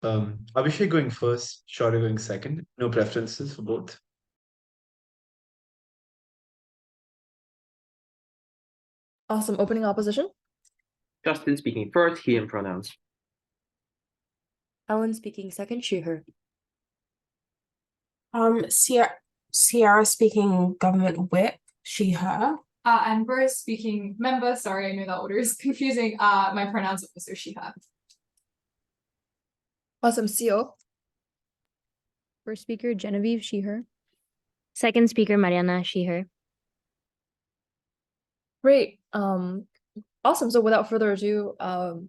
Abhishek going first, Shaurya going second. No preferences for both. Awesome. Opening opposition. Justin speaking first, he and pronouns. Ellen speaking second, she, her. Sierra speaking government whip, she, her. And Rose speaking member. Sorry, I know that order is confusing. My pronouns are also she, her. Awesome. CO. First speaker, Genevieve, she, her. Second speaker, Mariana, she, her. Great. Awesome. So without further ado,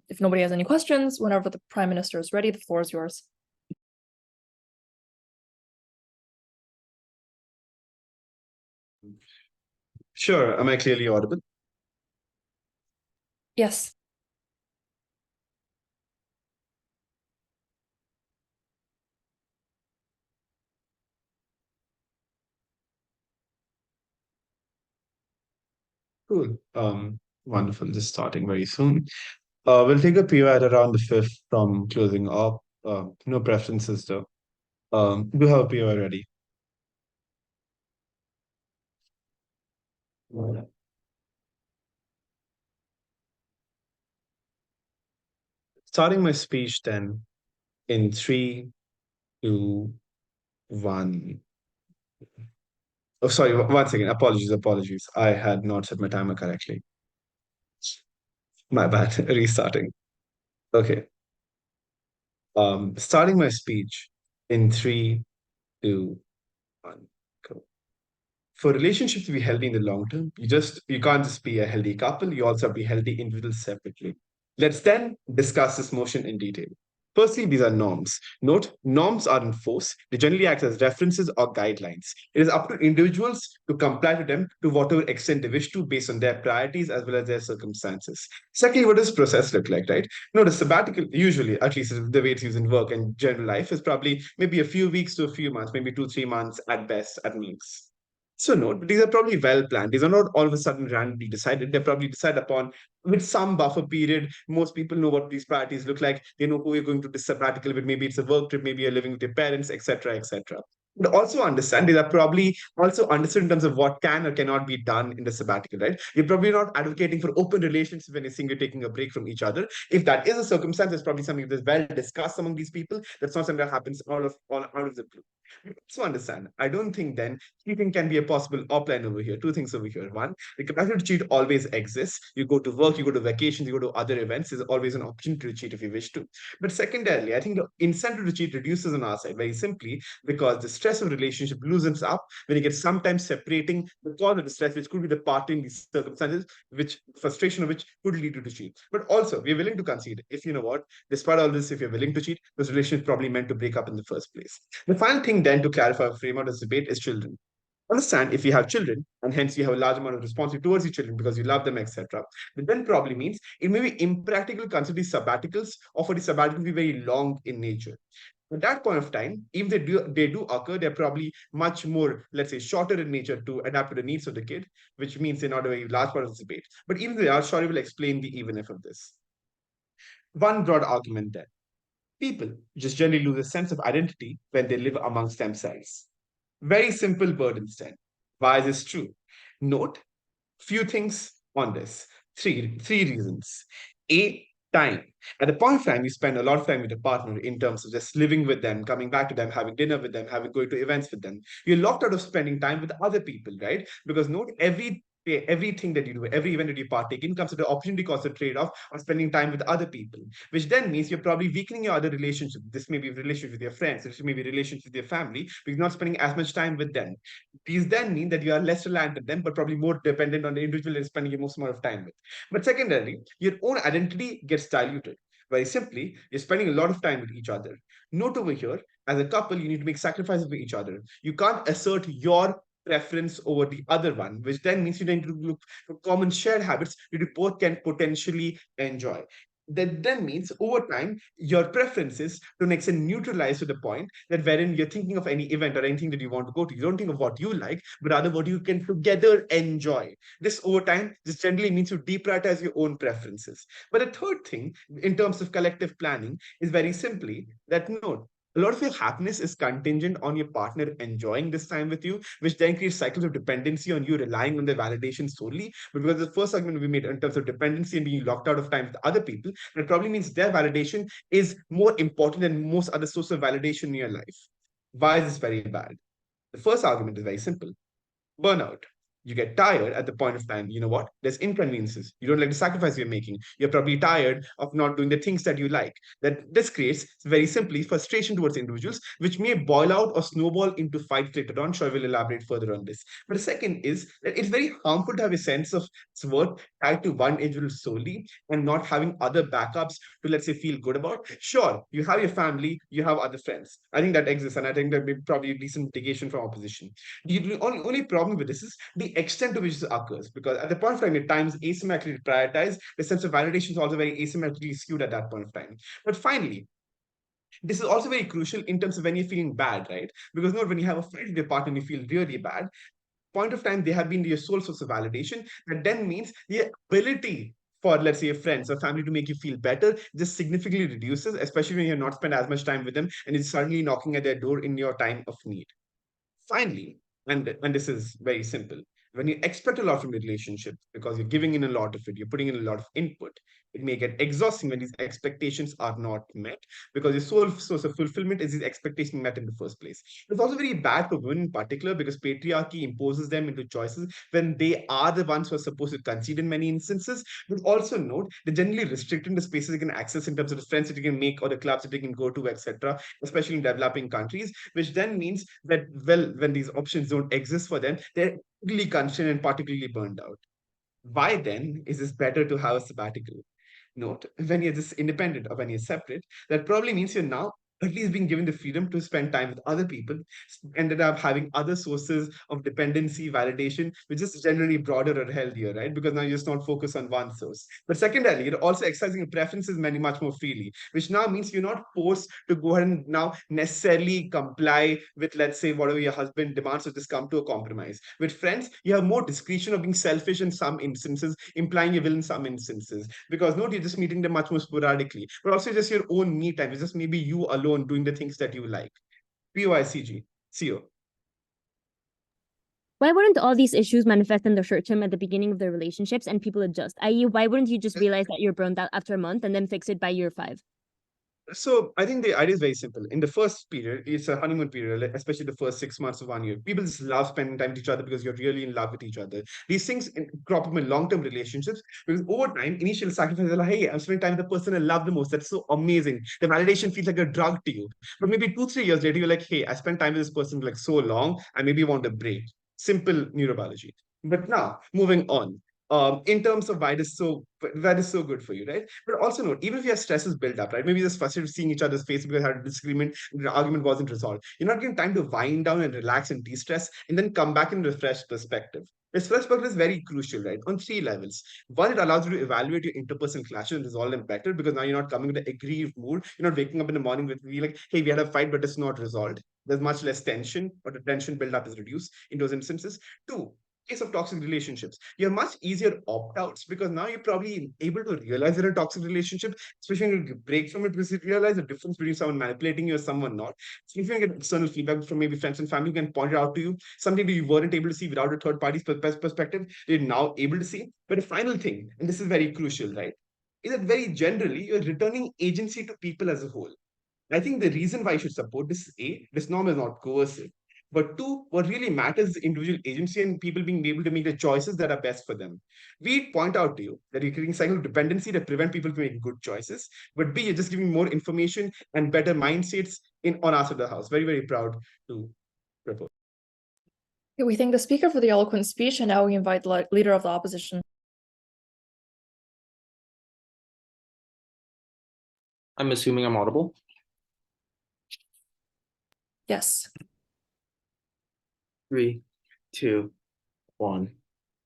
if nobody has any questions, whenever the Prime Minister is ready, the floor is yours. Sure. Am I clearly audible? Yes. Cool. Wonderful. Just starting very soon. We'll take a PO at around the fifth from closing up. No preferences though. Do have a PO ready. Starting my speech then in three, two, one. Oh, sorry, one second. Apologies. I had not set my timer correctly. My bad. Restarting. Okay. Starting my speech in three, two, one. Go. For relationships to be healthy in the long term, you can't just be a healthy couple, you also have to be healthy individuals separately. Let's then discuss this motion in detail. Firstly, these are norms. Note, norms are enforced. They generally act as references or guidelines. It is up to individuals to comply to them to whatever extent they wish to based on their priorities as well as their circumstances. Secondly, what does process look like, right? No, the sabbatical, usually, at least the way it's used in work and general life, is probably maybe a few weeks to a few months, maybe 2, 3 months at best, at most. So no, these are probably well planned. These are not all of a sudden randomly decided. They're probably decided upon with some buffer period. Most people know what these priorities look like. They know who you're going to this sabbatical with. Maybe it's a work trip, maybe you're living with your parents, etc., etc. But also understand these are probably also understood in terms of what can or cannot be done in the sabbatical, right? You're probably not advocating for open relations when you're saying you're taking a break from each other. If that is a circumstance, it's probably something that's well discussed among these people. That's not something that happens all out of the blue. So understand, I don't think then cheating can be a possible offline over here. Two things over here. One, the capacity to cheat always exists. You go to work, you go to vacations, you go to other events. There's always an opportunity to cheat if you wish to. But secondarily, I think the incentive to cheat reduces on our side very simply because the stress of relationship loosens up when you get sometimes separating the cause of the stress, which could be the part in these circumstances, which frustration of which could lead you to cheat. But also, we're willing to concede if you know what, despite all this, if you're willing to cheat, this relationship is probably meant to break up in the first place. The final thing then to clarify or frame out this debate is children. Understand if you have children and hence you have a large amount of responsibility towards your children because you love them, etc. But then probably means it may be impractical to consider these sabbaticals or for the sabbatical to be very long in nature. At that point of time, if they do occur, they're probably much more, let's say, shorter in nature to adapt to the needs of the kid, which means they're not a very large part of the debate. But even they are, sure, will explain the even if of this. One broad argument then. People just generally lose a sense of identity when they live amongst themselves. Very simple word instead. Why is this true? Note few things on this. Three reasons. A, time. At the point of time, you spend a lot of time with your partner in terms of just living with them, coming back to them, having dinner with them, having going to events with them. You're locked out of spending time with other people, right? Because note everything that you do, every event that you partake in comes with the opportunity cost of trade-off of spending time with other people, which then means you're probably weakening your other relationship. This may be a relationship with your friends, this may be a relationship with your family, because you're not spending as much time with them. These then mean that you are less reliant on them, but probably more dependent on the individual you're spending your most amount of time with. But secondarily, your own identity gets diluted. Very simply, you're spending a lot of time with each other. Note over here, as a couple, you need to make sacrifices for each other. You can't assert your preference over the other one, which then means you need to look for common shared habits that you both can potentially enjoy. That then means over time, your preferences to an extent neutralize to the point that wherein you're thinking of any event or anything that you want to go to, you don't think of what you like, but rather what you can together enjoy. This over time, this generally means you deprioritize your own preferences. But the third thing, in terms of collective planning, is very simply that no, a lot of your happiness is contingent on your partner enjoying this time with you, which then creates cycles of dependency on you relying on their validation solely. But because the first argument we made in terms of dependency and being locked out of time with other people, that probably means their validation is more important than most other sources of validation in your life. Why is this very bad? The first argument is very simple: burnout. You get tired at the point of time. You know what? There's inconveniences. You don't like the sacrifice you're making. You're probably tired of not doing the things that you like. That this creates very simply frustration towards individuals, which may boil out or snowball into fights later on. Sure, I will elaborate further on this. But the second is that it's very harmful to have a sense of worth tied to one individual solely and not having other backups to, let's say, feel good about. Sure, you have your family, you have other friends. I think that exists, and I think that may probably a decent mitigation from opposition. The only problem with this is the extent to which this occurs, because at the point of time, your time is asymmetrically prioritized. The sense of validation is also very asymmetrically skewed at that point of time. But finally, this is also very crucial in terms of when you're feeling bad, right? Because when you have a fight with your partner and you feel really bad, point of time, they have been your sole source of validation. That then means the ability for, let's say, your friends or family to make you feel better just significantly reduces, especially when you're not spent as much time with them and it's suddenly knocking at their door in your time of need. Finally, and this is very simple, when you expect a lot from a relationship because you're giving in a lot of it, you're putting in a lot of input, it may get exhausting when these expectations are not met, because your sole source of fulfillment is these expectations met in the first place. It's also very bad for women in particular because patriarchy imposes them into choices when they are the ones who are supposed to concede in many instances. But also note, they're generally restricted the spaces they can access in terms of the friends that you can make or the clubs that you can go to, etc., especially in developing countries, which then means that, well, when these options don't exist for them, they're really constrained and particularly burned out. Why then is it better to have a sabbatical? Note, when you're just independent or when you're separate, that probably means you're now at least being given the freedom to spend time with other people, ended up having other sources of dependency, validation, which is generally broader or healthier, right? Because now you're just not focused on one source. But secondarily, you're also exercising your preferences much more freely, which now means you're not forced to go ahead and now necessarily comply with, let's say, whatever your husband demands, or just come to a compromise. With friends, you have more discretion of being selfish in some instances, implying you will in some instances, because no, you're just meeting them much more sporadically, but also just your own me time. It's just maybe you alone doing the things that you like. POICG, CO. Why wouldn't all these issues manifest in the short term at the beginning of the relationships and people adjust? I.e., why wouldn't you just realize that you're burned out after a month and then fix it by year 5? So I think the idea is very simple. In the first period, it's a honeymoon period, especially the first 6 months of 1 year. People just love spending time with each other because you're really in love with each other. These things crop up in long-term relationships because over time, initial sacrifices are like, hey, I'm spending time with the person I love the most. That's so amazing. The validation feels like a drug to you. But maybe 2-3 years later, you're like, hey, I spent time with this person like so long, I maybe want a break. Simple neurobiology. But now, moving on. In terms of why it is so good for you, right? But also note, even if your stress is built up, right? Maybe just frustrated seeing each other's face because you had a disagreement, the argument wasn't resolved. You're not getting time to wind down and relax and de-stress and then come back in a fresh perspective. This fresh perspective is very crucial, right? On 3 levels. One, it allows you to evaluate your interpersonal clashes and resolve them better because now you're not coming with an aggrieved mood. You're not waking up in the morning with be like, hey, we had a fight, but it's not resolved. There's much less tension, or the tension build-up is reduced in those instances. 2, case of toxic relationships, you have much easier opt-outs because now you're probably able to realize you're in a toxic relationship, especially when you break from it, because you realize the difference between someone manipulating you or someone not. So if you can get external feedback from maybe friends and family, can point it out to you, something that you weren't able to see without a third party's perspective, you're now able to see. But the final thing, and this is very crucial, right, is that very generally you're returning agency to people as a whole. I think the reason why you should support this is A, this norm is not coercive. But 2, what really matters is individual agency and people being able to make the choices that are best for them. We point out to you that you're creating cycle of dependency that prevent people from making good choices. But B, you're just giving more information and better mindsets on our side of the house. Very, very proud to report. We thank the speaker for the eloquent speech, and now we invite the leader of the opposition. I'm assuming I'm audible. Yes. 3, 2, 1,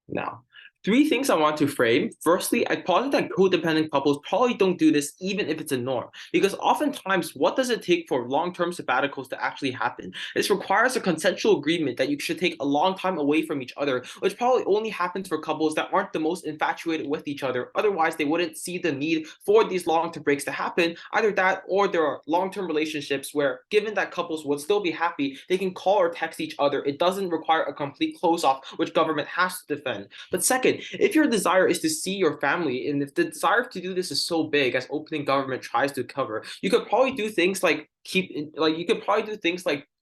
now. Three things I want to frame. Firstly, I posit that codependent couples probably don't do this even if it's a norm, because oftentimes, what does it take for long-term sabbaticals to actually happen? This requires a consensual agreement that you should take a long time away from each other, which probably only happens for couples that aren't the most infatuated with each other. Otherwise, they wouldn't see the need for these long-term breaks to happen. Either that, or there are long-term relationships where, given that couples would still be happy, they can call or text each other. It doesn't require a complete close-off, which government has to defend. But second, if your desire is to see your family, and if the desire to do this is so big as opening government tries to cover, you could probably do things like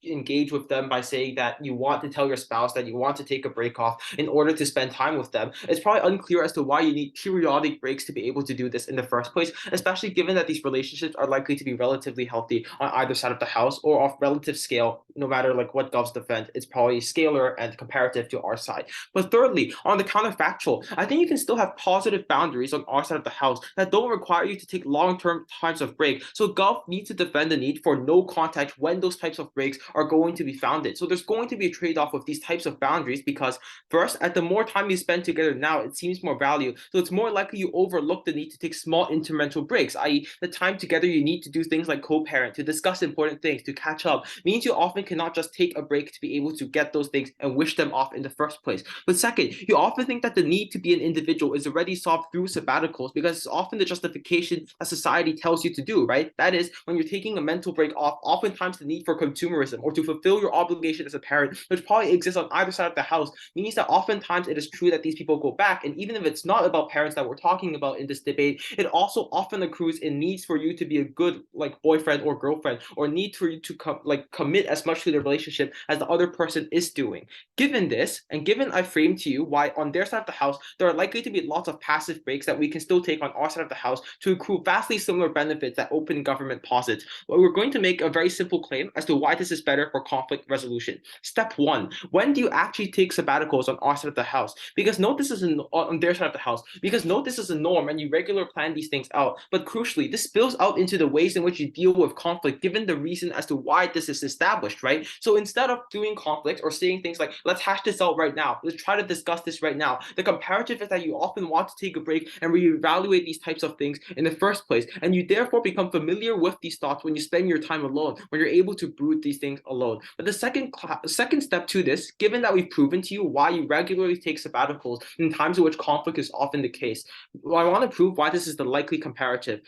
engage with them by saying that you want to tell your spouse that you want to take a break off in order to spend time with them. It's probably unclear as to why you need periodic breaks to be able to do this in the first place, especially given that these relationships are likely to be relatively healthy on either side of the house or off relative scale. No matter like what govs defend, it's probably scalar and comparative to our side. But thirdly, on the counterfactual, I think you can still have positive boundaries on our side of the house that don't require you to take long-term times of break. So gov needs to defend the need for no contact when those types of breaks are going to be founded. So there's going to be a trade-off with these types of boundaries, because first, at the more time you spend together now, it seems more value. So it's more likely you overlook the need to take small intermental breaks, i.e. the time together you need to do things like co-parent, to discuss important things, to catch up, means you often cannot just take a break to be able to get those things and wish them off in the first place. But second, you often think that the need to be an individual is already solved through sabbaticals, because it's often the justification that society tells you to do, right? That is, when you're taking a mental break off, oftentimes the need for consumerism or to fulfill your obligation as a parent, which probably exists on either side of the house, means that oftentimes it is true that these people go back. And even if it's not about parents that we're talking about in this debate, it also often accrues in needs for you to be a good like boyfriend or girlfriend, or need for you to commit as much to the relationship as the other person is doing. Given this, and given I framed to you why on their side of the house there are likely to be lots of passive breaks that we can still take on our side of the house to accrue vastly similar benefits that open government posits, well, we're going to make a very simple claim as to why this is better for conflict resolution. Step one: when do you actually take sabbaticals on our side of the house? Because note this is on their side of the house. Because note this is a norm and you regularly plan these things out. But crucially, this spills out into the ways in which you deal with conflict, given the reason as to why this is established, right? So instead of doing conflict or saying things like, let's hash this out right now, let's try to discuss this right now, the comparative is that you often want to take a break and reevaluate these types of things in the first place. And you therefore become familiar with these thoughts when you spend your time alone, when you're able to brood these things alone. But the second step to this, given that we've proven to you why you regularly take sabbaticals in times in which conflict is often the case, I want to prove why this is the likely comparative.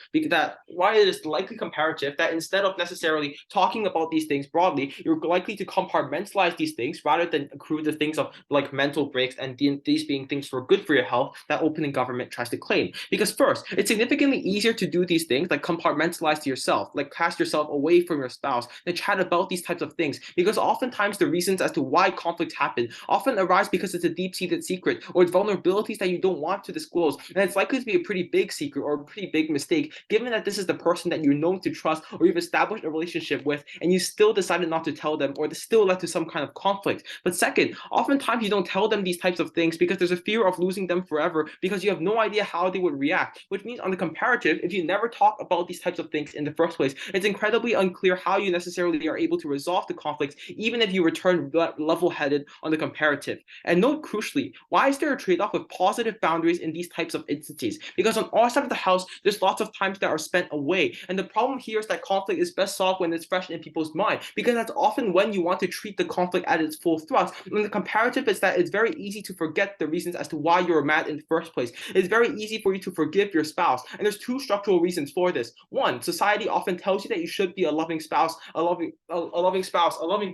Why it is the likely comparative that instead of necessarily talking about these things broadly, you're likely to compartmentalize these things rather than accrue the things of like mental breaks and these being things for good for your health that opening government tries to claim. Because first, it's significantly easier to do these things like compartmentalize to yourself, like cast yourself away from your spouse, than chat about these types of things. Because oftentimes the reasons as to why conflicts happen often arise because it's a deep-seated secret or it's vulnerabilities that you don't want to disclose. And it's likely to be a pretty big secret or a pretty big mistake, given that this is the person that you're known to trust or you've established a relationship with, and you still decided not to tell them, or this still led to some kind of conflict. But second, oftentimes you don't tell them these types of things because there's a fear of losing them forever, because you have no idea how they would react, which means on the comparative, if you never talk about these types of things in the first place, it's incredibly unclear how you necessarily are able to resolve the conflicts, even if you return level-headed on the comparative. And note crucially, why is there a trade-off with positive boundaries in these types of instances? Because on our side of the house, there's lots of times that are spent away. And the problem here is that conflict is best solved when it's fresh in people's mind, because that's often when you want to treat the conflict at its full thrust. And the comparative is that it's very easy to forget the reasons as to why you were mad in the first place. It's very easy for you to forgive your spouse. And there's two structural reasons for this. One, society often tells you that you should be a loving spouse, a loving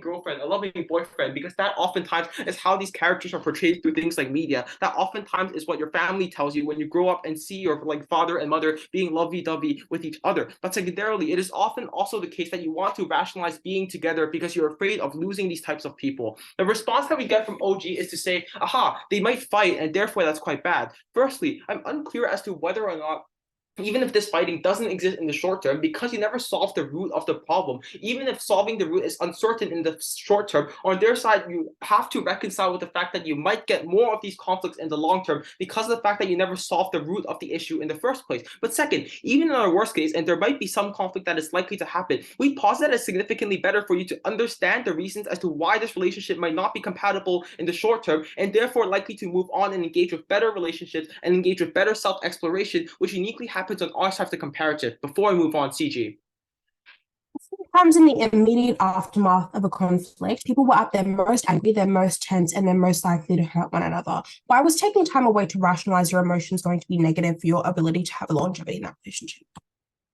girlfriend, a loving boyfriend, because that oftentimes is how these characters are portrayed through things like media. That oftentimes is what your family tells you when you grow up and see your like father and mother being lovey-dovey with each other. But secondarily, it is often also the case that you want to rationalize being together because you're afraid of losing these types of people. The response that we get from OG is to say, aha, they might fight and therefore that's quite bad. Firstly, I'm unclear as to whether or not even if this fighting doesn't exist in the short term, because you never solve the root of the problem, even if solving the root is uncertain in the short term, on their side, you have to reconcile with the fact that you might get more of these conflicts in the long term because of the fact that you never solved the root of the issue in the first place. But second, even in our worst case, and there might be some conflict that is likely to happen, we posit that as significantly better for you to understand the reasons as to why this relationship might not be compatible in the short term, and therefore likely to move on and engage with better relationships and engage with better self-exploration, which uniquely happens on our side of the comparative. Before I move on, CG. Sometimes in the immediate aftermath of a conflict, people were at their most angry, their most tense, and they're most likely to hurt one another. Why was taking time away to rationalize your emotions going to be negative for your ability to have a longevity in that relationship?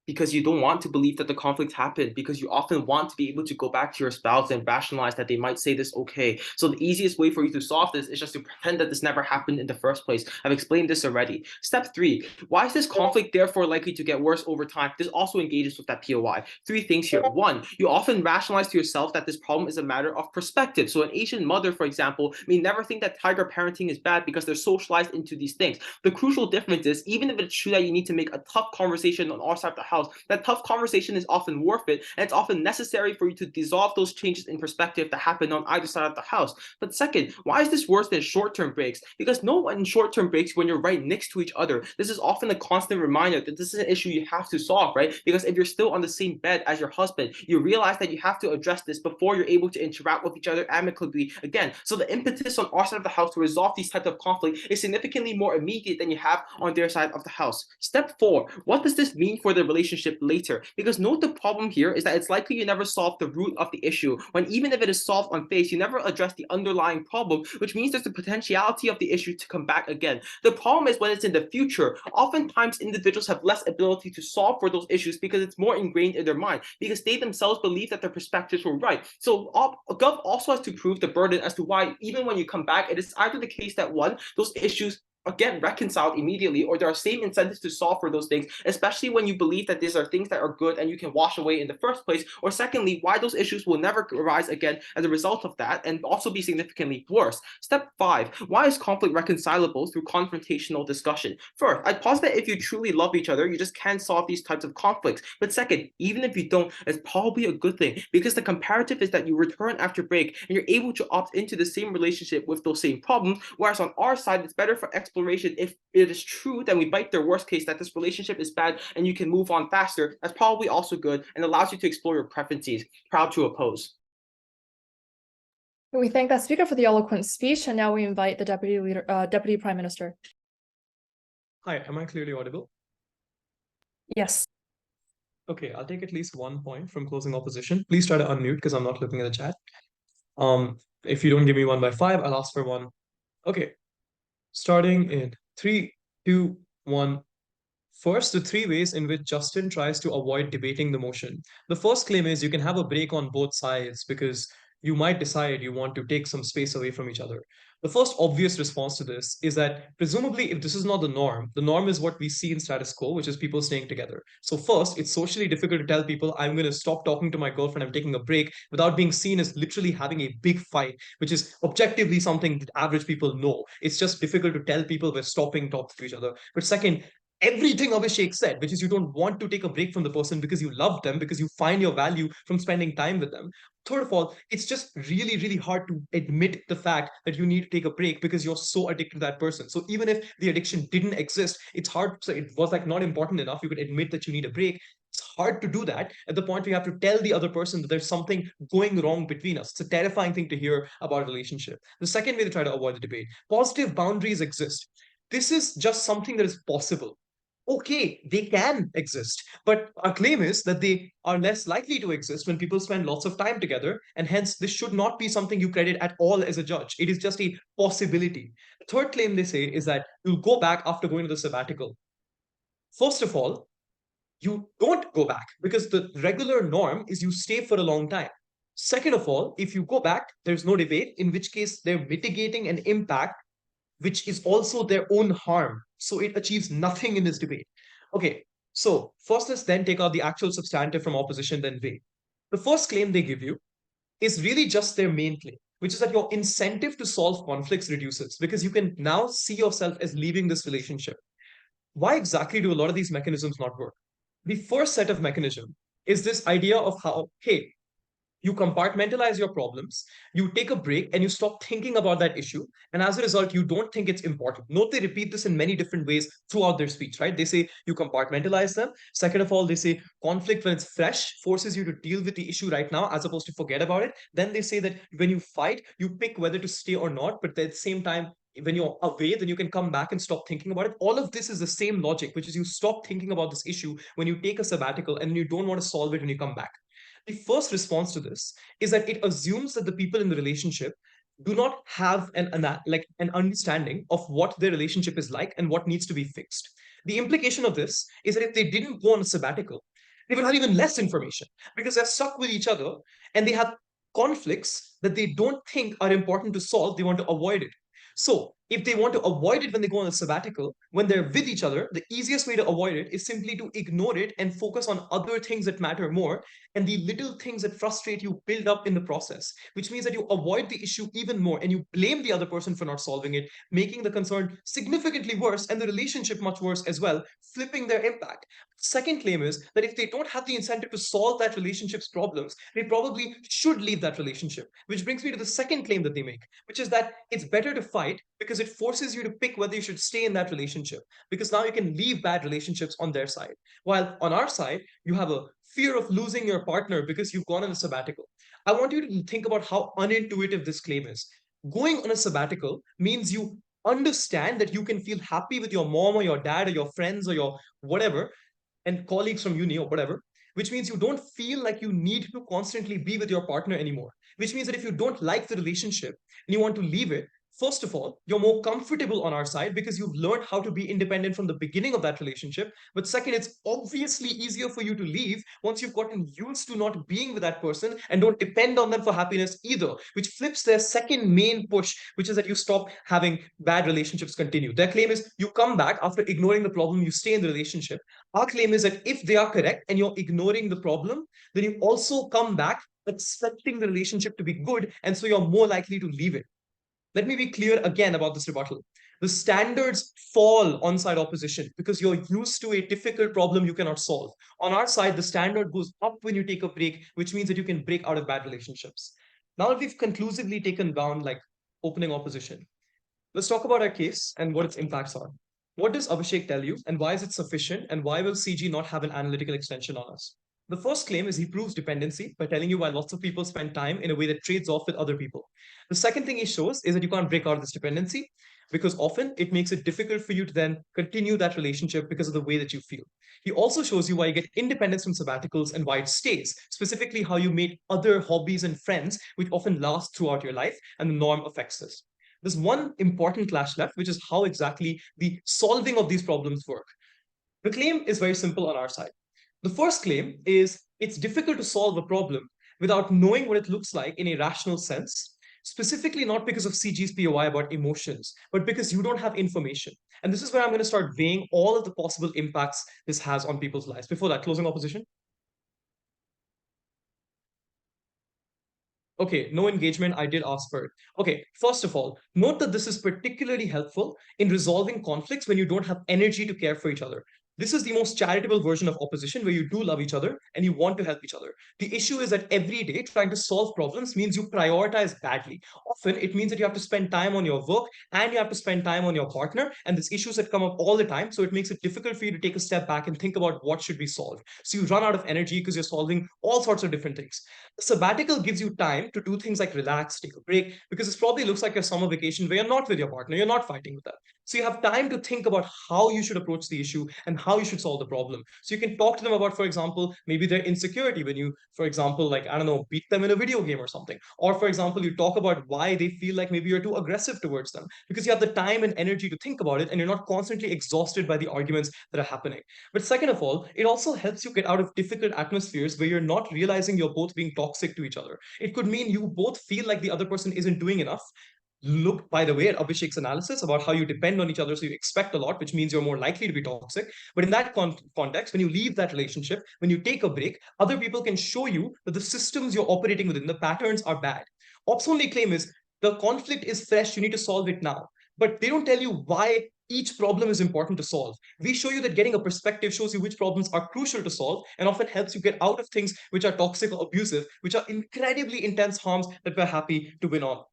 Because you don't want to believe that the conflict happened, because you often want to be able to go back to your spouse and rationalize that they might say this okay. So the easiest way for you to solve this is just to pretend that this never happened in the first place. I've explained this already. Step 3, why is this conflict therefore likely to get worse over time? This also engages with that POI. 3 things here. 1, you often rationalize to yourself that this problem is a matter of perspective. So an Asian mother, for example, may never think that tiger parenting is bad because they're socialized into these things. The crucial difference is, even if it's true that you need to make a tough conversation on our side of the house, that tough conversation is often worth it, and it's often necessary for you to dissolve those changes in perspective that happen on either side of the house. But second, why is this worse than short-term breaks? Because no one in short-term breaks when you're right next to each other. This is often a constant reminder that this is an issue you have to solve, right? Because if you're still on the same bed as your husband, you realize that you have to address this before you're able to interact with each other amicably again. So the impetus on our side of the house to resolve these types of conflict is significantly more immediate than you have on their side of the house. Step 4, what does this mean for the relationship later? Because note the problem here is that it's likely you never solve the root of the issue, when even if it is solved on face, you never address the underlying problem, which means there's the potentiality of the issue to come back again. The problem is when it's in the future, oftentimes individuals have less ability to solve for those issues because it's more ingrained in their mind, because they themselves believe that their perspectives were right. So Gov also has to prove the burden as to why, even when you come back, it is either the case that 1, those issues again reconciled immediately, or there are same incentives to solve for those things, especially when you believe that these are things that are good and you can wash away in the first place, or secondly, why those issues will never arise again as a result of that and also be significantly worse. Step 5, why is conflict reconcilable through confrontational discussion? First, I'd posit that if you truly love each other, you just can't solve these types of conflicts. But second, even if you don't, it's probably a good thing, because the comparative is that you return after break and you're able to opt into the same relationship with those same problems, whereas on our side, it's better for exploration. If it is true, then we bite their worst case that this relationship is bad and you can move on faster. That's probably also good and allows you to explore your preferences. Proud to oppose. We thank that speaker for the eloquent speech, and now we invite the Deputy Prime Minister. Hi, am I clearly audible? Yes. Okay, I'll take at least 1 point from closing opposition. Please try to unmute because I'm not looking at the chat. If you don't give me 1 by 5, I'll ask for 1. Okay. Starting in 3, 2, 1. First, the 3 ways in which Justin tries to avoid debating the motion. The first claim is you can have a break on both sides because you might decide you want to take some space away from each other. The first obvious response to this is that presumably if this is not the norm is what we see in status quo, which is people staying together. So first, it's socially difficult to tell people I'm going to stop talking to my girlfriend, I'm taking a break, without being seen as literally having a big fight, which is objectively something that average people know. It's just difficult to tell people we're stopping talking to each other. But second, everything Abhishek said, which is you don't want to take a break from the person because you love them, because you find your value from spending time with them. Third of all, it's just really, really hard to admit the fact that you need to take a break because you're so addicted to that person. So even if the addiction didn't exist, it's hard. So it was like not important enough. You could admit that you need a break. It's hard to do that at the point where you have to tell the other person that there's something going wrong between us. It's a terrifying thing to hear about a relationship. The second way to try to avoid the debate, positive boundaries exist. This is just something that is possible. Okay, they can exist, but our claim is that they are less likely to exist when people spend lots of time together, and hence this should not be something you credit at all as a judge. It is just a possibility. The third claim they say is that you'll go back after going to the sabbatical. First of all, you don't go back because the regular norm is you stay for a long time. Second of all, if you go back, there's no debate, in which case they're mitigating an impact which is also their own harm. So it achieves nothing in this debate. Okay, so first let's then take out the actual substantive from opposition, then weigh. The first claim they give you is really just their main claim, which is that your incentive to solve conflicts reduces because you can now see yourself as leaving this relationship. why exactly do a lot of these mechanisms not work? The first set of mechanism is this idea of how, hey, you compartmentalize your problems, you take a break, and you stop thinking about that issue. And as a result, you don't think it's important. Note they repeat this in many different ways throughout their speech, right? They say you compartmentalize them. Second of all, they say conflict, when it's fresh, forces you to deal with the issue right now as opposed to forget about it. Then they say that when you fight, you pick whether to stay or not, but at the same time, when you're away, then you can come back and stop thinking about it. All of this is the same logic, which is you stop thinking about this issue when you take a sabbatical and you don't want to solve it when you come back. The first response to this is that it assumes that the people in the relationship do not have an understanding of what their relationship is like and what needs to be fixed. The implication of this is that if they didn't go on a sabbatical, they would have even less information because they're stuck with each other and they have conflicts that they don't think are important to solve. They want to avoid it. So if they want to avoid it when they go on a sabbatical, when they're with each other, the easiest way to avoid it is simply to ignore it and focus on other things that matter more. And the little things that frustrate you build up in the process, which means that you avoid the issue even more and you blame the other person for not solving it, making the concern significantly worse and the relationship much worse as well, flipping their impact. Second claim is that if they don't have the incentive to solve that relationship's problems, they probably should leave that relationship. Which brings me to the second claim that they make, which is that it's better to fight because it forces you to pick whether you should stay in that relationship, because now you can leave bad relationships on their side. While on our side, you have a fear of losing your partner because you've gone on a sabbatical. I want you to think about how unintuitive this claim is. Going on a sabbatical means you understand that you can feel happy with your mom or your dad or your friends or your whatever, and colleagues from uni or whatever, which means you don't feel like you need to constantly be with your partner anymore. Which means that if you don't like the relationship and you want to leave it, first of all, you're more comfortable on our side because you've learned how to be independent from the beginning of that relationship. But second, it's obviously easier for you to leave once you've gotten used to not being with that person and don't depend on them for happiness either, which flips their second main push, which is that you stop having bad relationships continue. Their claim is you come back after ignoring the problem, you stay in the relationship. Our claim is that if they are correct and you're ignoring the problem, then you also come back expecting the relationship to be good, and so you're more likely to leave it. Let me be clear again about this rebuttal. The standards fall on side opposition because you're used to a difficult problem you cannot solve. On our side, the standard goes up when you take a break, which means that you can break out of bad relationships. Now that we've conclusively taken down opening opposition, let's talk about our case and what its impacts are. What does Abhishek tell you, and why is it sufficient, and why will CG not have an analytical extension on us? The first claim is he proves dependency by telling you why lots of people spend time in a way that trades off with other people. The second thing he shows is that you can't break out of this dependency because often it makes it difficult for you to then continue that relationship because of the way that you feel. He also shows you why you get independence from sabbaticals and why it stays, specifically how you make other hobbies and friends, which often last throughout your life, and the norm affects this. There's one important clash left, which is how exactly the solving of these problems work. The claim is very simple on our side. The first claim is it's difficult to solve a problem without knowing what it looks like in a rational sense, specifically not because of CG's POI about emotions, but because you don't have information. And this is where I'm going to start weighing all of the possible impacts this has on people's lives. Before that, closing opposition. Okay, no engagement. I did ask for it. Okay, first of all, note that this is particularly helpful in resolving conflicts when you don't have energy to care for each other. This is the most charitable version of opposition where you do love each other and you want to help each other. The issue is that every day trying to solve problems means you prioritize badly. Often it means that you have to spend time on your work and you have to spend time on your partner, and there's issues that come up all the time. So it makes it difficult for you to take a step back and think about what should be solved. So you run out of energy because you're solving all sorts of different things. Sabbatical gives you time to do things like relax, take a break, because this probably looks like your summer vacation where you're not with your partner, you're not fighting with them. So you have time to think about how you should approach the issue and how you should solve the problem. So you can talk to them about, for example, maybe their insecurity when you, for example, I don't know, beat them in a video game or something. Or for example, you talk about why they feel like maybe you're too aggressive towards them because you have the time and energy to think about it and you're not constantly exhausted by the arguments that are happening. But second of all, it also helps you get out of difficult atmospheres where you're not realizing you're both being toxic to each other. It could mean you both feel like the other person isn't doing enough. Look, by the way, at Abhishek's analysis about how you depend on each other, so you expect a lot, which means you're more likely to be toxic. But in that context, when you leave that relationship, when you take a break, other people can show you that the systems you're operating within, the patterns are bad. Ops only claim is the conflict is fresh, you need to solve it now. but they don't tell you why each problem is important to solve. We show you that getting a perspective shows you which problems are crucial to solve and often helps you get out of things which are toxic or abusive, which are incredibly intense harms that we're happy to win on.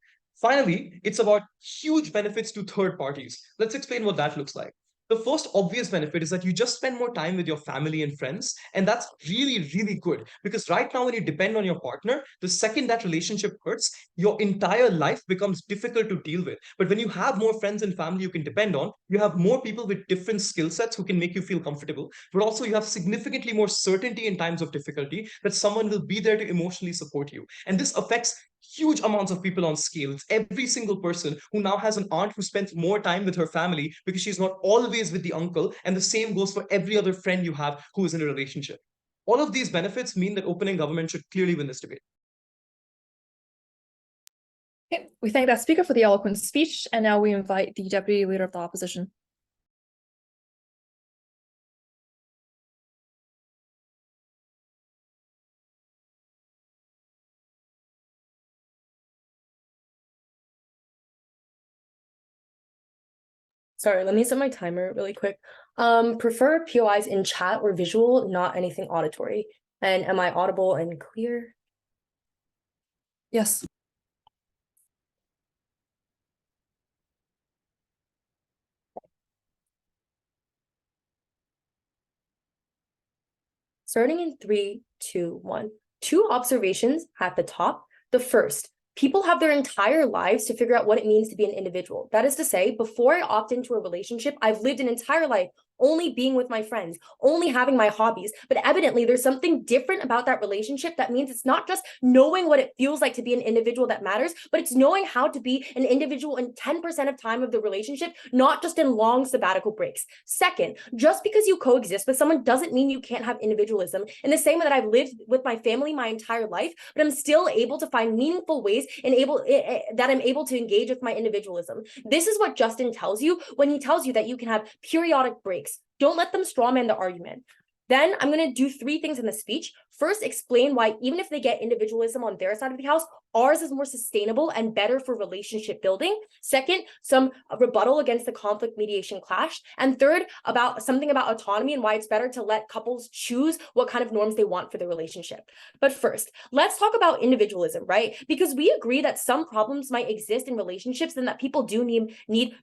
Finally, it's about huge benefits to third parties. Let's explain what that looks like. The first obvious benefit is that you just spend more time with your family and friends. And that's really, really good because right now, when you depend on your partner, the second that relationship hurts, your entire life becomes difficult to deal with. But when you have more friends and family you can depend on, you have more people with different skill sets who can make you feel comfortable. But also, you have significantly more certainty in times of difficulty that someone will be there to emotionally support you. And this affects huge amounts of people on scale. It's every single person who now has an aunt who spends more time with her family because she's not always with the uncle. And the same goes for every other friend you have who is in a relationship. All of these benefits mean that opening government should clearly win this debate. Okay, we thank that speaker for the eloquent speech, and now we invite the Deputy Leader of the Opposition. Sorry, let me set my timer really quick. Prefer POIs in chat or visual, not anything auditory. And am I audible and clear? Yes. Starting in 3, 2, 1. 2 observations at the top. The first, people have their entire lives to figure out what it means to be an individual. That is to say, before I opt into a relationship, I've lived an entire life only being with my friends, only having my hobbies. But evidently, there's something different about that relationship that means it's not just knowing what it feels like to be an individual that matters, but it's knowing how to be an individual in 10% of time of the relationship, not just in long sabbatical breaks. Second, just because you coexist with someone doesn't mean you can't have individualism. In the same way that I've lived with my family my entire life, but I'm still able to find meaningful ways that I'm able to engage with my individualism. This is what Justin tells you when he tells you that you can have periodic breaks. Don't let them strawman the argument. Then I'm going to do 3 things in the speech. First, explain why even if they get individualism on their side of the house, ours is more sustainable and better for relationship building. Second, some rebuttal against the conflict mediation clash. And third, something about autonomy and why it's better to let couples choose what kind of norms they want for their relationship. But first, let's talk about individualism, right? Because we agree that some problems might exist in relationships and that people do need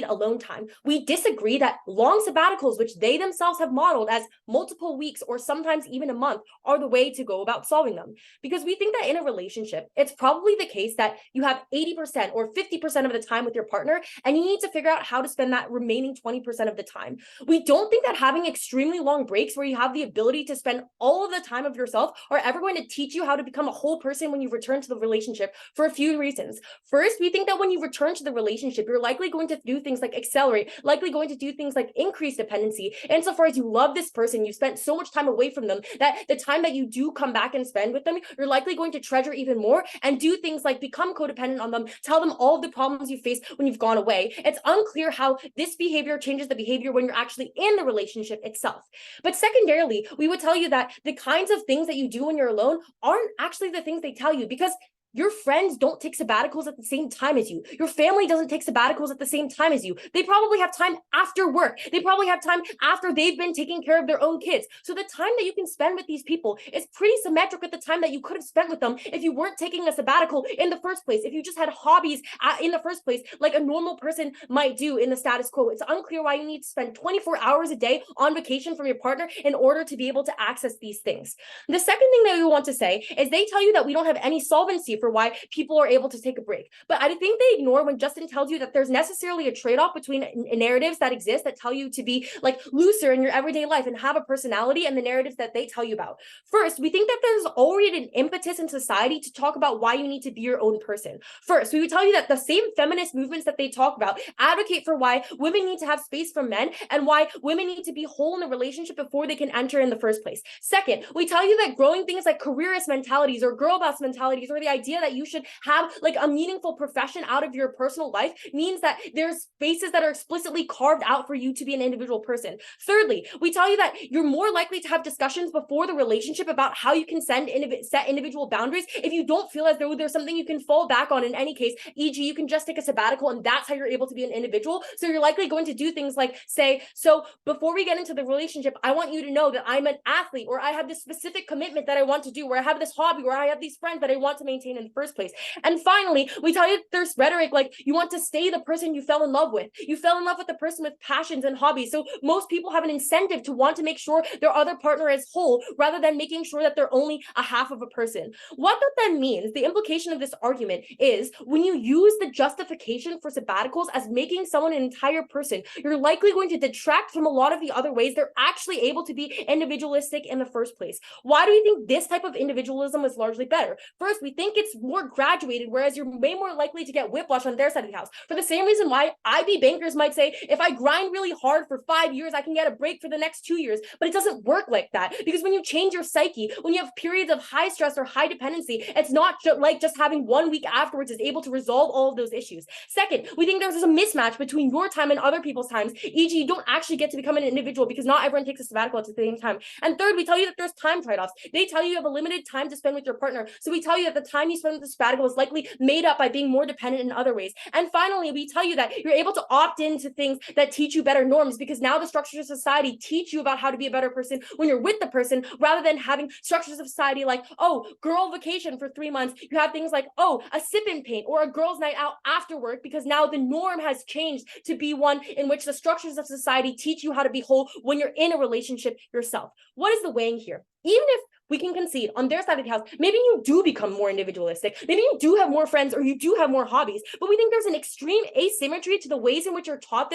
alone time. We disagree that long sabbaticals, which they themselves have modeled as multiple weeks or sometimes even a month, are the way to go about solving them. Because we think that in a relationship, it's probably the case that you have 80% or 50% of the time with your partner, and you need to figure out how to spend that remaining 20% of the time. We don't think that having extremely long breaks where you have the ability to spend all of the time of yourself are ever going to teach you how to become a whole person when you return to the relationship for a few reasons. First, we think that when you return to the relationship, you're likely going to do things like accelerate, likely going to do things like increase dependency. Insofar as you love this person, you spent so much time away from them that the time that you do come back and spend with them, you're likely going to treasure even more and do things like become codependent on them, tell them all of the problems you face when you've gone away. It's unclear how this behavior changes the behavior when you're actually in the relationship itself. But secondarily, we would tell you that the kinds of things that you do when you're alone aren't actually the things they tell you, because your friends don't take sabbaticals at the same time as you. Your family doesn't take sabbaticals at the same time as you. They probably have time after work. They probably have time after they've been taking care of their own kids. So the time that you can spend with these people is pretty symmetric with the time that you could have spent with them if you weren't taking a sabbatical in the first place, if you just had hobbies in the first place, like a normal person might do in the status quo. It's unclear why you need to spend 24 hours a day on vacation from your partner in order to be able to access these things. The second thing that we want to say is they tell you that we don't have any solvency for why people are able to take a break. But I think they ignore when Justin tells you that there's necessarily a trade-off between narratives that exist that tell you to be like looser in your everyday life and have a personality and the narratives that they tell you about. First, we think that there's already an impetus in society to talk about why you need to be your own person. First, we would tell you that the same feminist movements that they talk about advocate for why women need to have space from men and why women need to be whole in a relationship before they can enter in the first place. Second, we tell you that growing things like careerist mentalities or girl boss mentalities or the idea idea that you should have like a meaningful profession out of your personal life means that there's spaces that are explicitly carved out for you to be an individual person. Thirdly, we tell you that you're more likely to have discussions before the relationship about how you can set individual boundaries if you don't feel as though there's something you can fall back on in any case, e.g. you can just take a sabbatical and that's how you're able to be an individual. So you're likely going to do things like say, so before we get into the relationship, I want you to know that I'm an athlete, or I have this specific commitment that I want to do, or I have this hobby, or I have these friends that I want to maintain in the first place. And finally, we tell you there's rhetoric like you want to stay the person you fell in love with. You fell in love with the person with passions and hobbies. So most people have an incentive to want to make sure their other partner is whole rather than making sure that they're only a half of a person. What that then means, the implication of this argument is when you use the justification for sabbaticals as making someone an entire person, you're likely going to detract from a lot of the other ways they're actually able to be individualistic in the first place. Why do we think this type of individualism is largely better? First, we think it's more graduated, whereas you're way more likely to get whiplash on their side of the house. For the same reason why IB bankers might say, if I grind really hard for 5 years, I can get a break for the next 2 years. But it doesn't work like that, because when you change your psyche, when you have periods of high stress or high dependency, it's not like just having 1 week afterwards is able to resolve all of those issues. Second, we think there's a mismatch between your time and other people's times, e.g. you don't actually get to become an individual because not everyone takes a sabbatical at the same time. And third, we tell you that there's time trade-offs. They tell you have a limited time to spend with your partner. So we tell you that the time you spend with the sabbatical is likely made up by being more dependent in other ways. And finally, we tell you that you're able to opt into things that teach you better norms, because now the structures of society teach you about how to be a better person when you're with the person, rather than having structures of society like, oh, girl vacation for 3 months. You have things like, oh, a sip and paint or a girl's night out after work, because now the norm has changed to be one in which the structures of society teach you how to be whole when you're in a relationship yourself. What is the weighing here? Even if we can concede on their side of the house, maybe you do become more individualistic, maybe you do have more friends, or you do have more hobbies, but we think there's an extreme asymmetry to the ways in which you're taught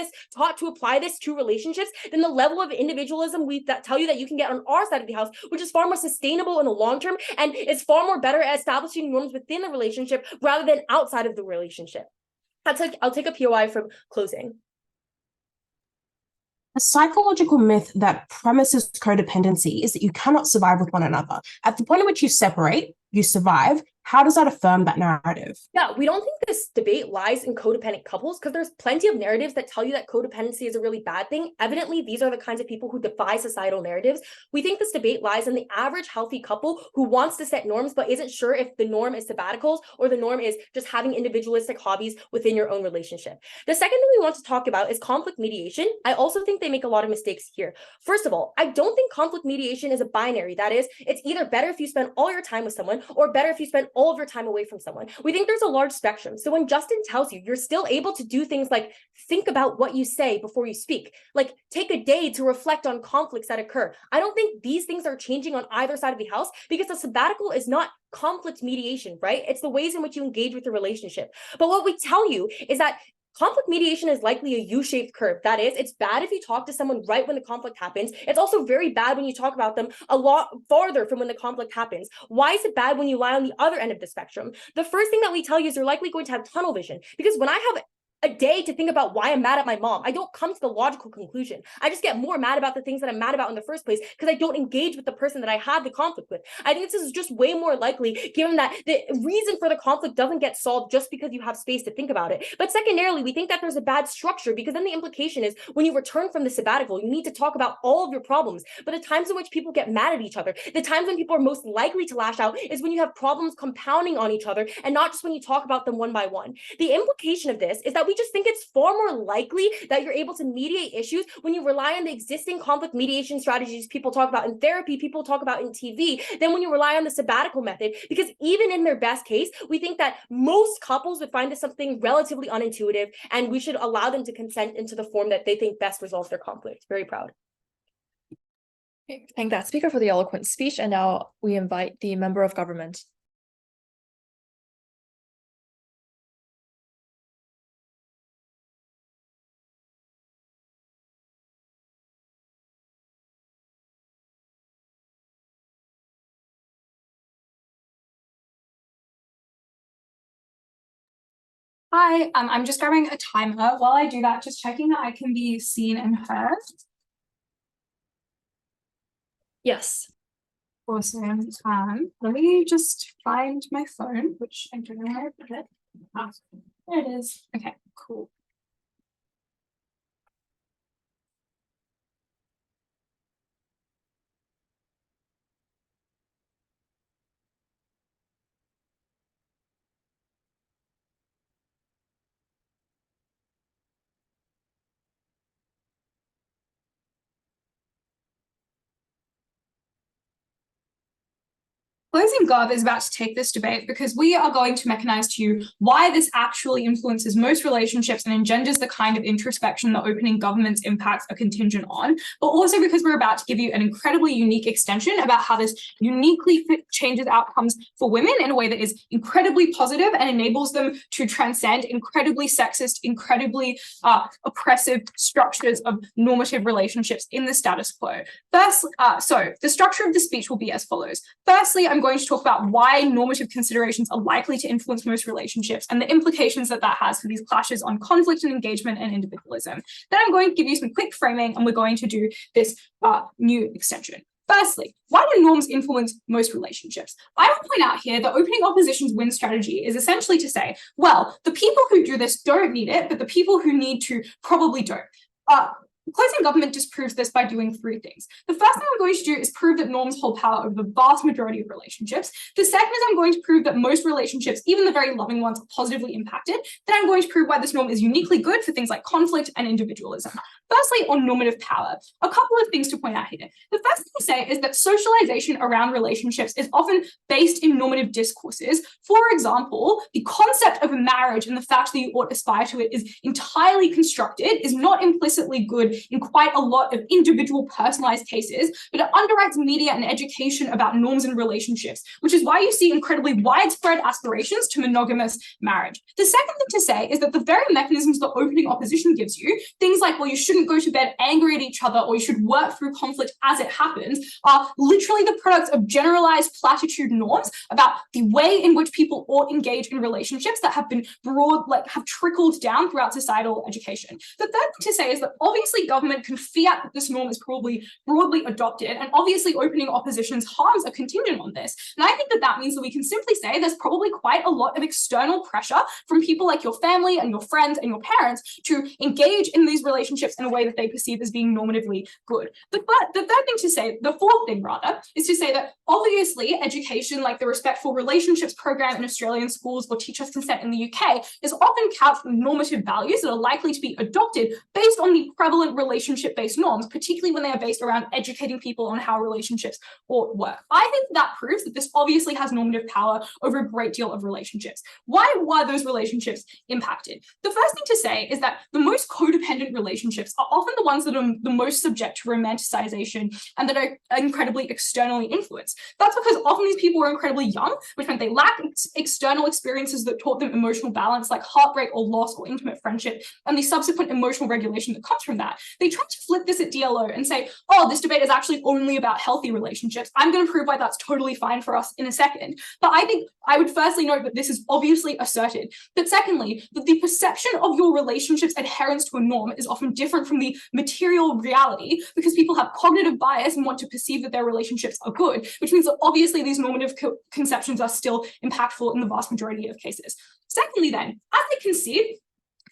to apply this to relationships than the level of individualism that tell you that you can get on our side of the house, which is far more sustainable in the long term and is far more better at establishing norms within the relationship rather than outside of the relationship. I'll take a POI from closing. A psychological myth that premises codependency is that you cannot survive with one another. At the point at which you separate, you survive. How does that affirm that narrative? Yeah, we don't think this debate lies in codependent couples, because there's plenty of narratives that tell you that codependency is a really bad thing. Evidently, these are the kinds of people who defy societal narratives. We think this debate lies in the average healthy couple who wants to set norms but isn't sure if the norm is sabbaticals or the norm is just having individualistic hobbies within your own relationship. The second thing we want to talk about is conflict mediation. I also think they make a lot of mistakes here. First of all, I don't think conflict mediation is a binary. That is, it's either better if you spend all your time with someone or better if you spend all of your time away from someone. We think there's a large spectrum. So when Justin tells you, you're still able to do things like think about what you say before you speak, like take a day to reflect on conflicts that occur. I don't think these things are changing on either side of the house, because the sabbatical is not conflict mediation, right? It's the ways in which you engage with the relationship. But what we tell you is that conflict mediation is likely a U-shaped curve. That is, it's bad if you talk to someone right when the conflict happens. It's also very bad when you talk about them a lot farther from when the conflict happens. Why is it bad when you lie on the other end of the spectrum? The first thing that we tell you is you're likely going to have tunnel vision, because when I have a day to think about why I'm mad at my mom, I don't come to the logical conclusion. I just get more mad about the things that I'm mad about in the first place because I don't engage with the person that I had the conflict with. I think this is just way more likely, given that the reason for the conflict doesn't get solved just because you have space to think about it. But secondarily, we think that there's a bad structure, because then the implication is when you return from the sabbatical, you need to talk about all of your problems. But the times in which people get mad at each other, the times when people are most likely to lash out, is when you have problems compounding on each other and not just when you talk about them one by one. The implication of this is that we just think it's far more likely that you're able to mediate issues when you rely on the existing conflict mediation strategies people talk about in therapy, people talk about in TV, than when you rely on the sabbatical method. Because even in their best case, we think that most couples would find this something relatively unintuitive, and we should allow them to consent into the form that they think best resolves their conflict. Very proud. Thank that speaker for the eloquent speech, and now we invite the member of government. Hi, I'm just grabbing a timer. While I do that, just checking that I can be seen and heard. Yes. Awesome. Let me just find my phone, which I don't know how to put it. Ah, there it is. Okay, cool. Closing Gov is about to take this debate because we are going to mechanize to you why this actually influences most relationships and engenders the kind of introspection that opening government's impacts are contingent on, but also because we're about to give you an incredibly unique extension about how this uniquely changes outcomes for women in a way that is incredibly positive and enables them to transcend incredibly sexist, incredibly oppressive structures of normative relationships in the status quo. First, so the structure of the speech will be as follows. Firstly, I'm going to talk about why normative considerations are likely to influence most relationships and the implications that has for these clashes on conflict and engagement and individualism. Then I'm going to give you some quick framing and we're going to do this new extension. Firstly, why do norms influence most relationships? I will point out here that opening opposition's win strategy is essentially to say, well, the people who do this don't need it, but the people who need to probably don't. Closing government disproves this by doing three things. The first thing I'm going to do is prove that norms hold power over the vast majority of relationships. The second is I'm going to prove that most relationships, even the very loving ones, are positively impacted. Then I'm going to prove why this norm is uniquely good for things like conflict and individualism. Firstly, on normative power, a couple of things to point out here. The first thing to say is that socialization around relationships is often based in normative discourses. For example, the concept of a marriage and the fact that you ought to aspire to it is entirely constructed, is not implicitly good in quite a lot of individual personalized cases, but it underwrites media and education about norms and relationships, which is why you see incredibly widespread aspirations to monogamous marriage. The second thing to say is that the very mechanisms that opening opposition gives you, things like, well, you shouldn't go to bed angry at each other or you should work through conflict as it happens, are literally the products of generalized platitude norms about the way in which people ought engage in relationships that have been have trickled down throughout societal education. The third thing to say is that obviously government can fiat that this norm is probably broadly adopted, and obviously opening opposition's harms are contingent on this. And I think that means that we can simply say there's probably quite a lot of external pressure from people like your family and your friends and your parents to engage in these relationships in a way that they perceive as being normatively good. The third thing to say, the fourth thing rather, is to say that obviously education like the Respectful Relationships program in Australian schools or teacher's consent in the UK is often couched with normative values that are likely to be adopted based on the prevalent relationship-based norms, particularly when they are based around educating people on how relationships ought to work. I think that proves that this obviously has normative power over a great deal of relationships. Why were those relationships impacted? The first thing to say is that the most codependent relationships are often the ones that are the most subject to romanticization and that are incredibly externally influenced. That's because often these people were incredibly young, which meant they lacked external experiences that taught them emotional balance like heartbreak or loss or intimate friendship and the subsequent emotional regulation that comes from that. They tried to flip this at DLO and say, oh, this debate is actually only about healthy relationships. I'm going to prove why that's totally fine for us in a second. But I think I would firstly note that this is obviously asserted. But secondly, that the perception of your relationship's adherence to a norm is often different from the material reality because people have cognitive bias and want to perceive that their relationships are good, which means that obviously these normative conceptions are still impactful in the vast majority of cases. Secondly, then, as I concede,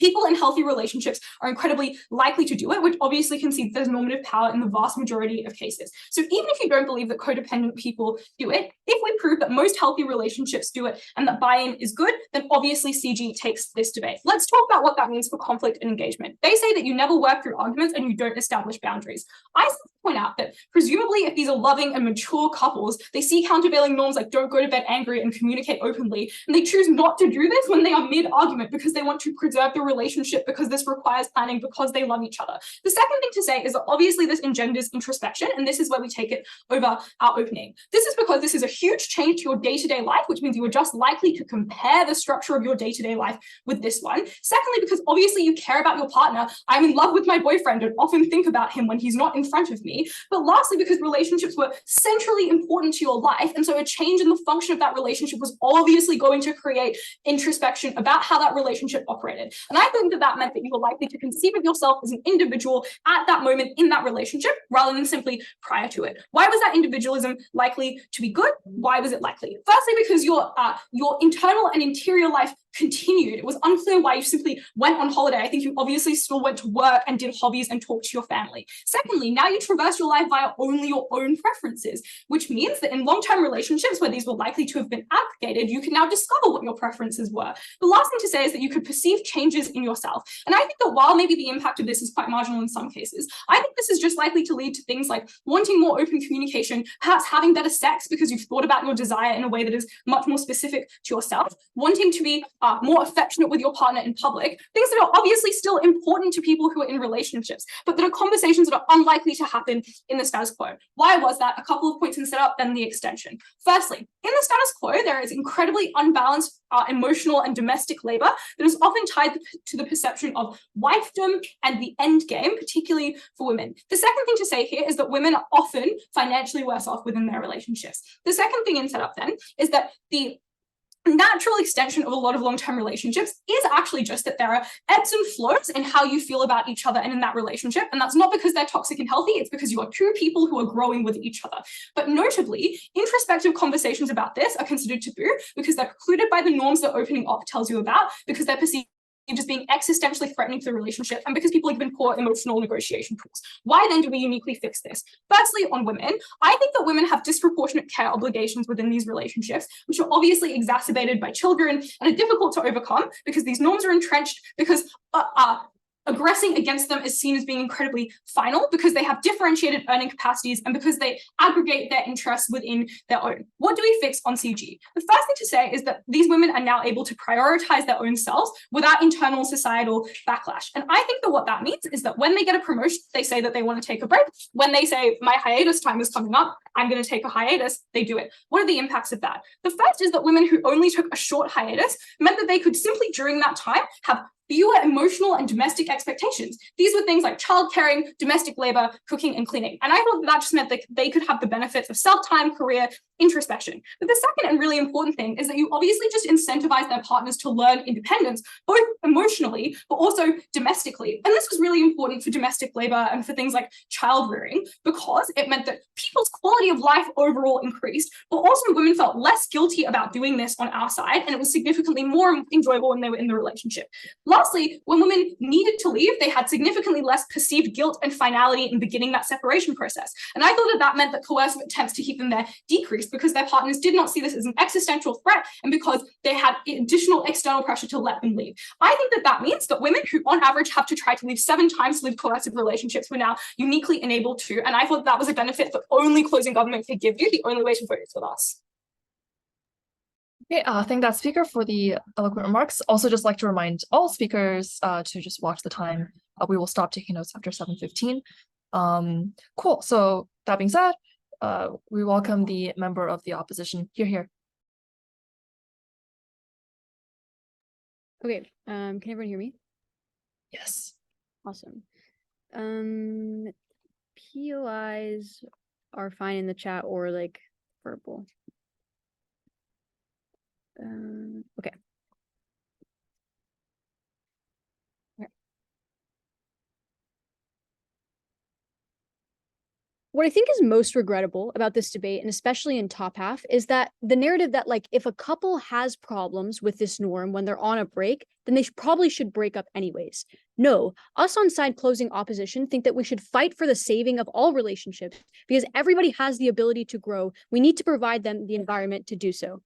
people in healthy relationships are incredibly likely to do it, which obviously concedes there's normative power in the vast majority of cases. So even if you don't believe that codependent people do it, if we prove that most healthy relationships do it and that buy-in is good, then obviously CG takes this debate. Let's talk about what that means for conflict and engagement. They say that you never work through arguments and you don't establish boundaries. I point out that presumably if these are loving and mature couples, they see countervailing norms like don't go to bed angry and communicate openly, and they choose not to do this when they are mid-argument because they want to preserve the relationship, because this requires planning, because they love each other. The second thing to say is that obviously this engenders introspection, and this is where we take it over our opening. This is because this is a huge change to your day-to-day life, which means you are just likely to compare the structure of your day-to-day life with this one. Secondly, because obviously you care about your partner. I'm in love with my boyfriend and often think about him when he's not in front of me. But lastly, because relationships were centrally important to your life, and so a change in the function of that relationship was obviously going to create introspection about how that relationship operated. And And I think that that meant that you were likely to conceive of yourself as an individual at that moment in that relationship rather than simply prior to it. Why was that individualism likely to be good? Why was it likely? Firstly, because your internal and interior life continued. It was unclear why you simply went on holiday. I think you obviously still went to work and did hobbies and talked to your family. Secondly, now you traverse your life via only your own preferences, which means that in long-term relationships where these were likely to have been aggregated, you can now discover what your preferences were. The last thing to say is that you could perceive changes in yourself. And I think that while maybe the impact of this is quite marginal in some cases, I think this is just likely to lead to things like wanting more open communication, perhaps having better sex because you've thought about your desire in a way that is much more specific to yourself, wanting to be more affectionate with your partner in public, things that are obviously still important to people who are in relationships, but that are conversations that are unlikely to happen in the status quo. Why was that? A couple of points in setup, then the extension. Firstly, in the status quo, there is incredibly unbalanced emotional and domestic labor that is often tied to the perception of wifedom and the end game, particularly for women. The second thing to say here is that women are often financially worse off within their relationships. The second thing in setup then is that the natural extension of a lot of long-term relationships is actually just that there are ebbs and flows in how you feel about each other and in that relationship. And that's not because they're toxic and healthy, it's because you are two people who are growing with each other. But notably, introspective conversations about this are considered taboo because they're precluded by the norms that opening op tells you about, because they're perceived as being existentially threatening to the relationship, and because people are given poor emotional negotiation tools. Why then do we uniquely fix this? Firstly, on women, I think that women have disproportionate care obligations within these relationships, which are obviously exacerbated by children and are difficult to overcome because these norms are entrenched, because aggressing against them is seen as being incredibly final, because they have differentiated earning capacities and because they aggregate their interests within their own. What do we fix on CG? The first thing to say is that these women are now able to prioritize their own selves without internal societal backlash. And I think that what that means is that when they get a promotion, they say that they want to take a break. When they say, my hiatus time is coming up, I'm going to take a hiatus, they do it. What are the impacts of that? The first is that women who only took a short hiatus meant that they could simply during that time have fewer emotional and domestic expectations. These were things like child caring, domestic labor, cooking, and cleaning. And I thought that just meant that they could have the benefits of self-time, career, introspection. But the second and really important thing is that you obviously just incentivize their partners to learn independence, both emotionally, but also domestically. And this was really important for domestic labor and for things like child rearing, because it meant that people's quality of life overall increased, but also women felt less guilty about doing this on our side, and it was significantly more enjoyable when they were in the relationship. Lastly, when women needed to leave, they had significantly less perceived guilt and finality in beginning that separation process. And I thought that that meant that coercive attempts to keep them there decreased because their partners did not see this as an existential threat and because they had additional external pressure to let them leave. I think that that means that women who on average have to try to leave 7 times to leave coercive relationships were now uniquely enabled to. And I thought that was a benefit that only closing government could give you. The only way to vote is with us. Okay, thank that speaker for the eloquent remarks. Also, just like to remind all speakers to just watch the time. We will stop taking notes after 7:15. Cool. So that being said, we welcome the member of the opposition. Here. Okay. Can everyone hear me? Yes. Awesome. POIs are fine in the chat or like verbal. Okay. What I think is most regrettable about this debate, and especially in top half, is that the narrative that like if a couple has problems with this norm when they're on a break, then they probably should break up anyways. No, us on side closing opposition think that we should fight for the saving of all relationships because everybody has the ability to grow. We need to provide them the environment to do so.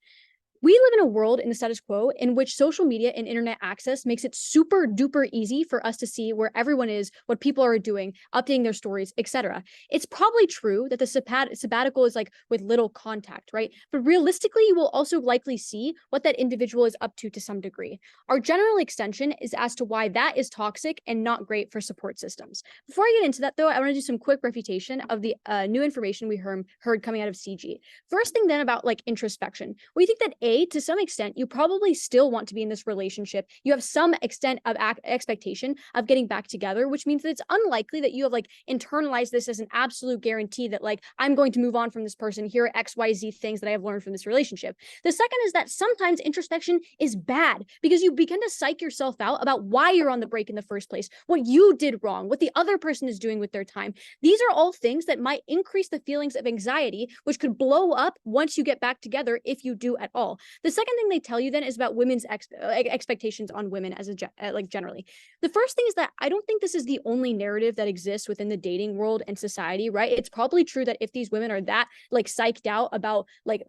We live in a world in the status quo in which social media and internet access makes it super duper easy for us to see where everyone is, what people are doing, updating their stories, etc. It's probably true that the sabbatical is like with little contact, right? But realistically, you will also likely see what that individual is up to some degree. Our general extension is as to why that is toxic and not great for support systems. Before I get into that though, I want to do some quick refutation of the new information we heard coming out of CG. First thing then about like introspection. We think that to some extent, you probably still want to be in this relationship. You have some extent of expectation of getting back together, which means that it's unlikely that you have like internalized this as an absolute guarantee that like, I'm going to move on from this person. Here are XYZ things that I have learned from this relationship. The second is that sometimes introspection is bad because you begin to psych yourself out about why you're on the break in the first place, what you did wrong, what the other person is doing with their time. These are all things that might increase the feelings of anxiety, which could blow up once you get back together, if you do at all. The second thing they tell you then is about women's expectations on women as like generally. The first thing is that I don't think this is the only narrative that exists within the dating world and society, right? It's probably true that if these women are that like psyched out about like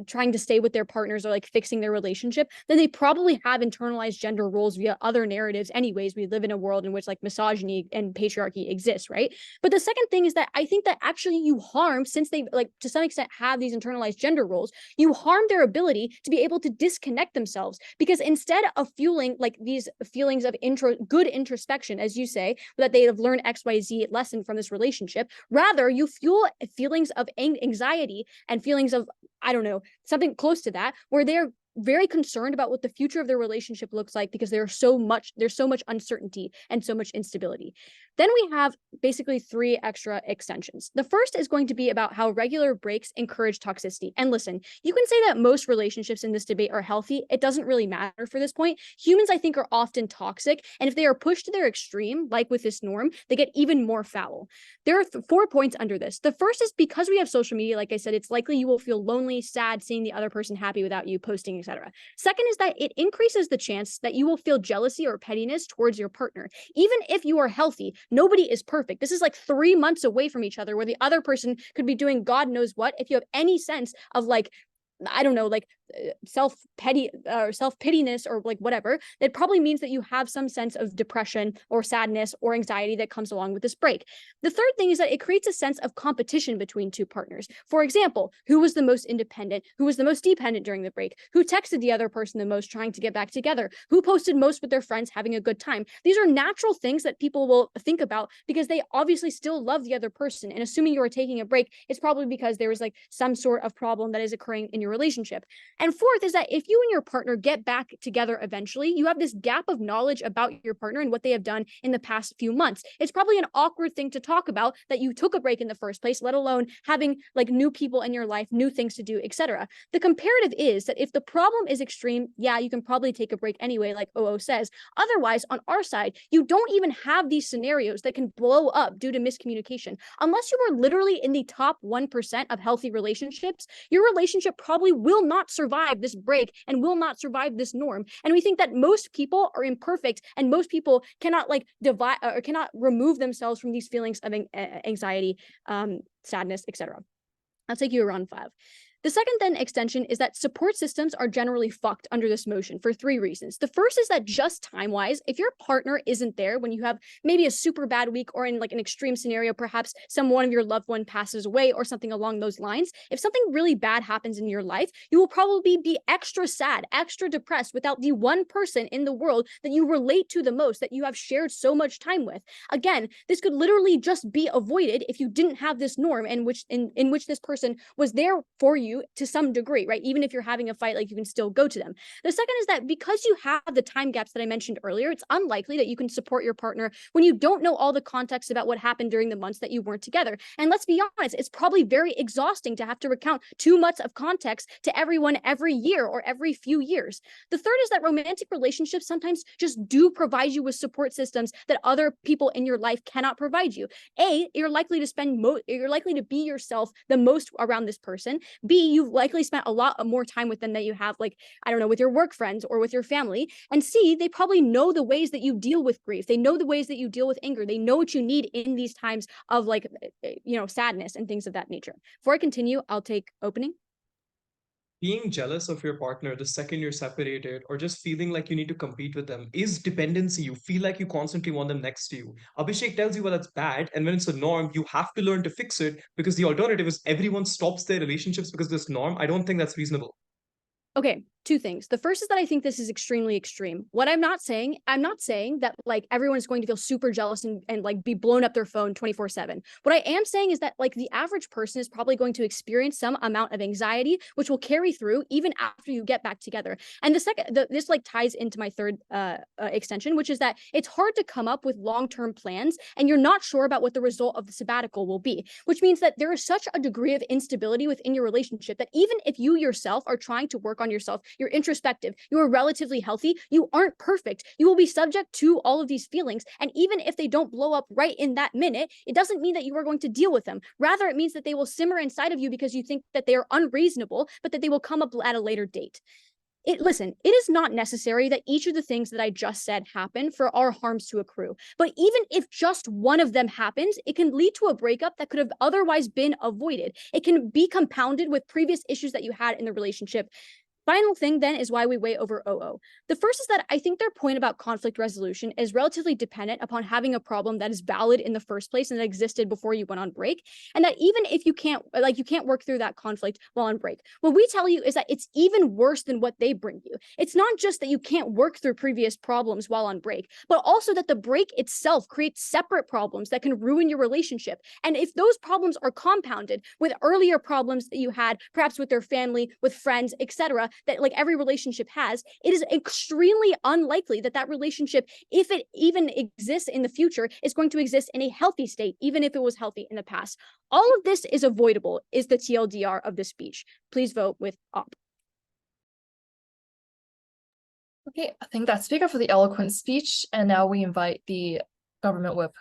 trying to stay with their partners or like fixing their relationship, then they probably have internalized gender roles via other narratives anyways. We live in a world in which like misogyny and patriarchy exists, right? But the second thing is that I think that actually you harm, since they like to some extent have these internalized gender roles, you harm their ability to be able to disconnect themselves, because instead of fueling like these feelings of good introspection, as you say, that they have learned XYZ lesson from this relationship, rather you fuel feelings of anxiety and feelings of, I don't know, something close to that, where they're very concerned about what the future of their relationship looks like because there's so much uncertainty and so much instability. Then we have basically 3 extra extensions. The first is going to be about how regular breaks encourage toxicity. And listen, you can say that most relationships in this debate are healthy. It doesn't really matter for this point. Humans, I think, are often toxic. And if they are pushed to their extreme, like with this norm, they get even more foul. There are 4 points under this. The first is because we have social media, like I said, it's likely you will feel lonely, sad, seeing the other person happy without you posting, etc. Second is that it increases the chance that you will feel jealousy or pettiness towards your partner. Even if you are healthy, nobody is perfect. This is like 3 months away from each other, where the other person could be doing God knows what. If you have any sense of like, I don't know, like self-pityness or like whatever, that probably means that you have some sense of depression or sadness or anxiety that comes along with this break. The third thing is that it creates a sense of competition between 2 partners. For example, who was the most independent, who was the most dependent during the break, who texted the other person the most trying to get back together, who posted most with their friends having a good time. These are natural things that people will think about because they obviously still love the other person, and assuming you are taking a break, it's probably because there was like some sort of problem that is occurring in your relationship. And fourth is that if you and your partner get back together eventually, you have this gap of knowledge about your partner and what they have done in the past few months. It's probably an awkward thing to talk about that you took a break in the first place, let alone having like new people in your life, new things to do, etc. The comparative is that if the problem is extreme, yeah, you can probably take a break anyway, like OO says. Otherwise, on our side, you don't even have these scenarios that can blow up due to miscommunication. Unless you are literally in the top 1% of healthy relationships, your relationship probably will not survive this break and will not survive this norm. And we think that most people are imperfect and most people cannot like divide or cannot remove themselves from these feelings of anxiety, sadness, etc. I'll take you around 5. The second then extension is that support systems are generally fucked under this motion for 3 reasons. The first is that just time-wise, if your partner isn't there when you have maybe a super bad week or in like an extreme scenario, perhaps one of your loved one passes away or something along those lines, if something really bad happens in your life, you will probably be extra sad, extra depressed without the one person in the world that you relate to the most, that you have shared so much time with. Again, this could literally just be avoided if you didn't have this norm in which this person was there for you to some degree, right? Even if you're having a fight, like you can still go to them. The second is that because you have the time gaps that I mentioned earlier, it's unlikely that you can support your partner when you don't know all the context about what happened during the months that you weren't together. And let's be honest, it's probably very exhausting to have to recount too much of context to everyone every year or every few years. The third is that romantic relationships sometimes just do provide you with support systems that other people in your life cannot provide you. A, you're likely to be yourself the most around this person. B, you've likely spent a lot more time with them that you have, like, I don't know, with your work friends or with your family. And C, they probably know the ways that you deal with grief. They know the ways that you deal with anger. They know what you need in these times of like, sadness and things of that nature. Before I continue, I'll take opening. Being jealous of your partner the second you're separated, or just feeling like you need to compete with them, is dependency. You feel like you constantly want them next to you. Abhishek tells you, well, that's bad. And when it's a norm, you have to learn to fix it, because the alternative is everyone stops their relationships because of this norm. I don't think that's reasonable. Okay, two things. The first is that I think this is extremely extreme. What I'm not saying that like everyone is going to feel super jealous and like be blown up their phone 24/7. What I am saying is that like the average person is probably going to experience some amount of anxiety, which will carry through even after you get back together. And this like ties into my third extension, which is that it's hard to come up with long-term plans and you're not sure about what the result of the sabbatical will be, which means that there is such a degree of instability within your relationship that even if you yourself are trying to work on yourself, you're introspective, you are relatively healthy, you aren't perfect, you will be subject to all of these feelings. And even if they don't blow up right in that minute, it doesn't mean that you are going to deal with them. Rather, it means that they will simmer inside of you because you think that they are unreasonable, but that they will come up at a later date. Listen, it is not necessary that each of the things that I just said happen for our harms to accrue. But even if just one of them happens, it can lead to a breakup that could have otherwise been avoided. It can be compounded with previous issues that you had in the relationship. Final thing then is why we weigh over OO. The first is that I think their point about conflict resolution is relatively dependent upon having a problem that is valid in the first place and that existed before you went on break. And that even if you can't work through that conflict while on break. What we tell you is that it's even worse than what they bring you. It's not just that you can't work through previous problems while on break, but also that the break itself creates separate problems that can ruin your relationship. And if those problems are compounded with earlier problems that you had, perhaps with their family, with friends, etc., that like every relationship has, it is extremely unlikely that that relationship, if it even exists in the future, is going to exist in a healthy state, even if it was healthy in the past. All of this is avoidable, is the TLDR of this speech. Please vote with op. Okay, I think that's speaker for the eloquent speech, and now we invite the government whip.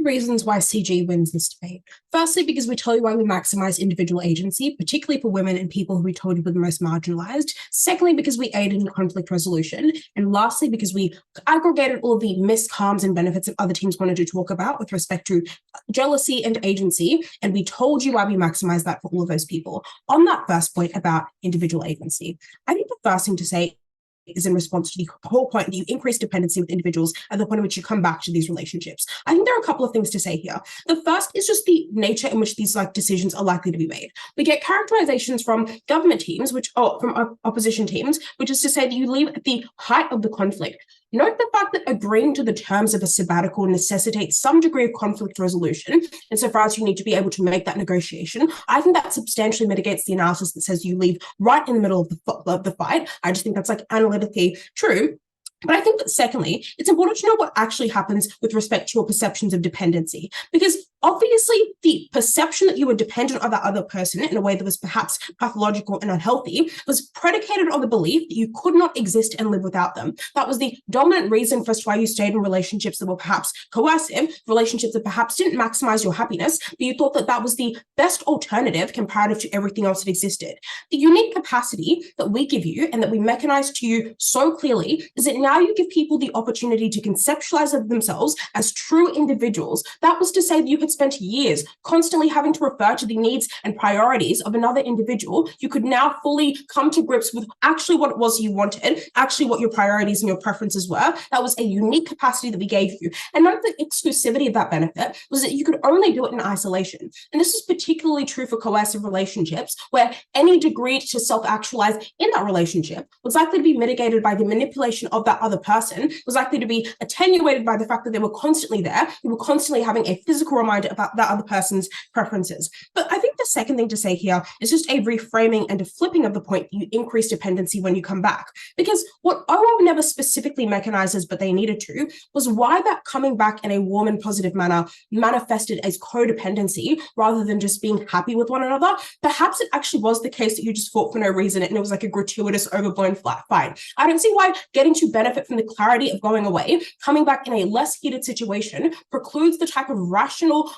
Reasons why CG wins this debate. Firstly, because we tell you why we maximize individual agency, particularly for women and people who we told you were the most marginalized. Secondly, because we aided in conflict resolution. And lastly, because we aggregated all of the missed harms and benefits that other teams wanted to talk about with respect to jealousy and agency. And we told you why we maximize that for all of those people. On that first point about individual agency, I think the first thing to say is in response to the whole point that you increase dependency with individuals at the point at which you come back to these relationships. I think there are a couple of things to say here. The first is just the nature in which these decisions are likely to be made. We get characterizations from government teams, from opposition teams, which is to say that you leave at the height of the conflict. Note the fact that agreeing to the terms of a sabbatical necessitates some degree of conflict resolution, insofar as you need to be able to make that negotiation. I think that substantially mitigates the analysis that says you leave right in the middle of the fight. I just think that's analytically true. But I think that secondly, it's important to know what actually happens with respect to your perceptions of dependency, because obviously the perception that you were dependent on that other person in a way that was perhaps pathological and unhealthy was predicated on the belief that you could not exist and live without them. That was the dominant reason for why you stayed in relationships that were perhaps coercive, relationships that perhaps didn't maximize your happiness, but you thought that that was the best alternative comparative to everything else that existed. The unique capacity that we give you and that we mechanize to you so clearly is that now you give people the opportunity to conceptualize themselves as true individuals. That was to say that you had spent years constantly having to refer to the needs and priorities of another individual. You could now fully come to grips with actually what it was you wanted, actually what your priorities and your preferences were. That was a unique capacity that we gave you. And none of the exclusivity of that benefit was that you could only do it in isolation. And this is particularly true for coercive relationships, where any degree to self-actualize in that relationship was likely to be mitigated by the manipulation of that other person, was likely to be attenuated by the fact that they were constantly there. You were constantly having a physical reminder mind about that other person's preferences. But I think the second thing to say here is just a reframing and a flipping of the point that you increase dependency when you come back. Because what OL never specifically mechanizes, but they needed to, was why that coming back in a warm and positive manner manifested as codependency rather than just being happy with one another. Perhaps it actually was the case that you just fought for no reason and it was like a gratuitous, overblown flat fight. I don't see why getting to benefit from the clarity of going away, coming back in a less heated situation, precludes the type of rational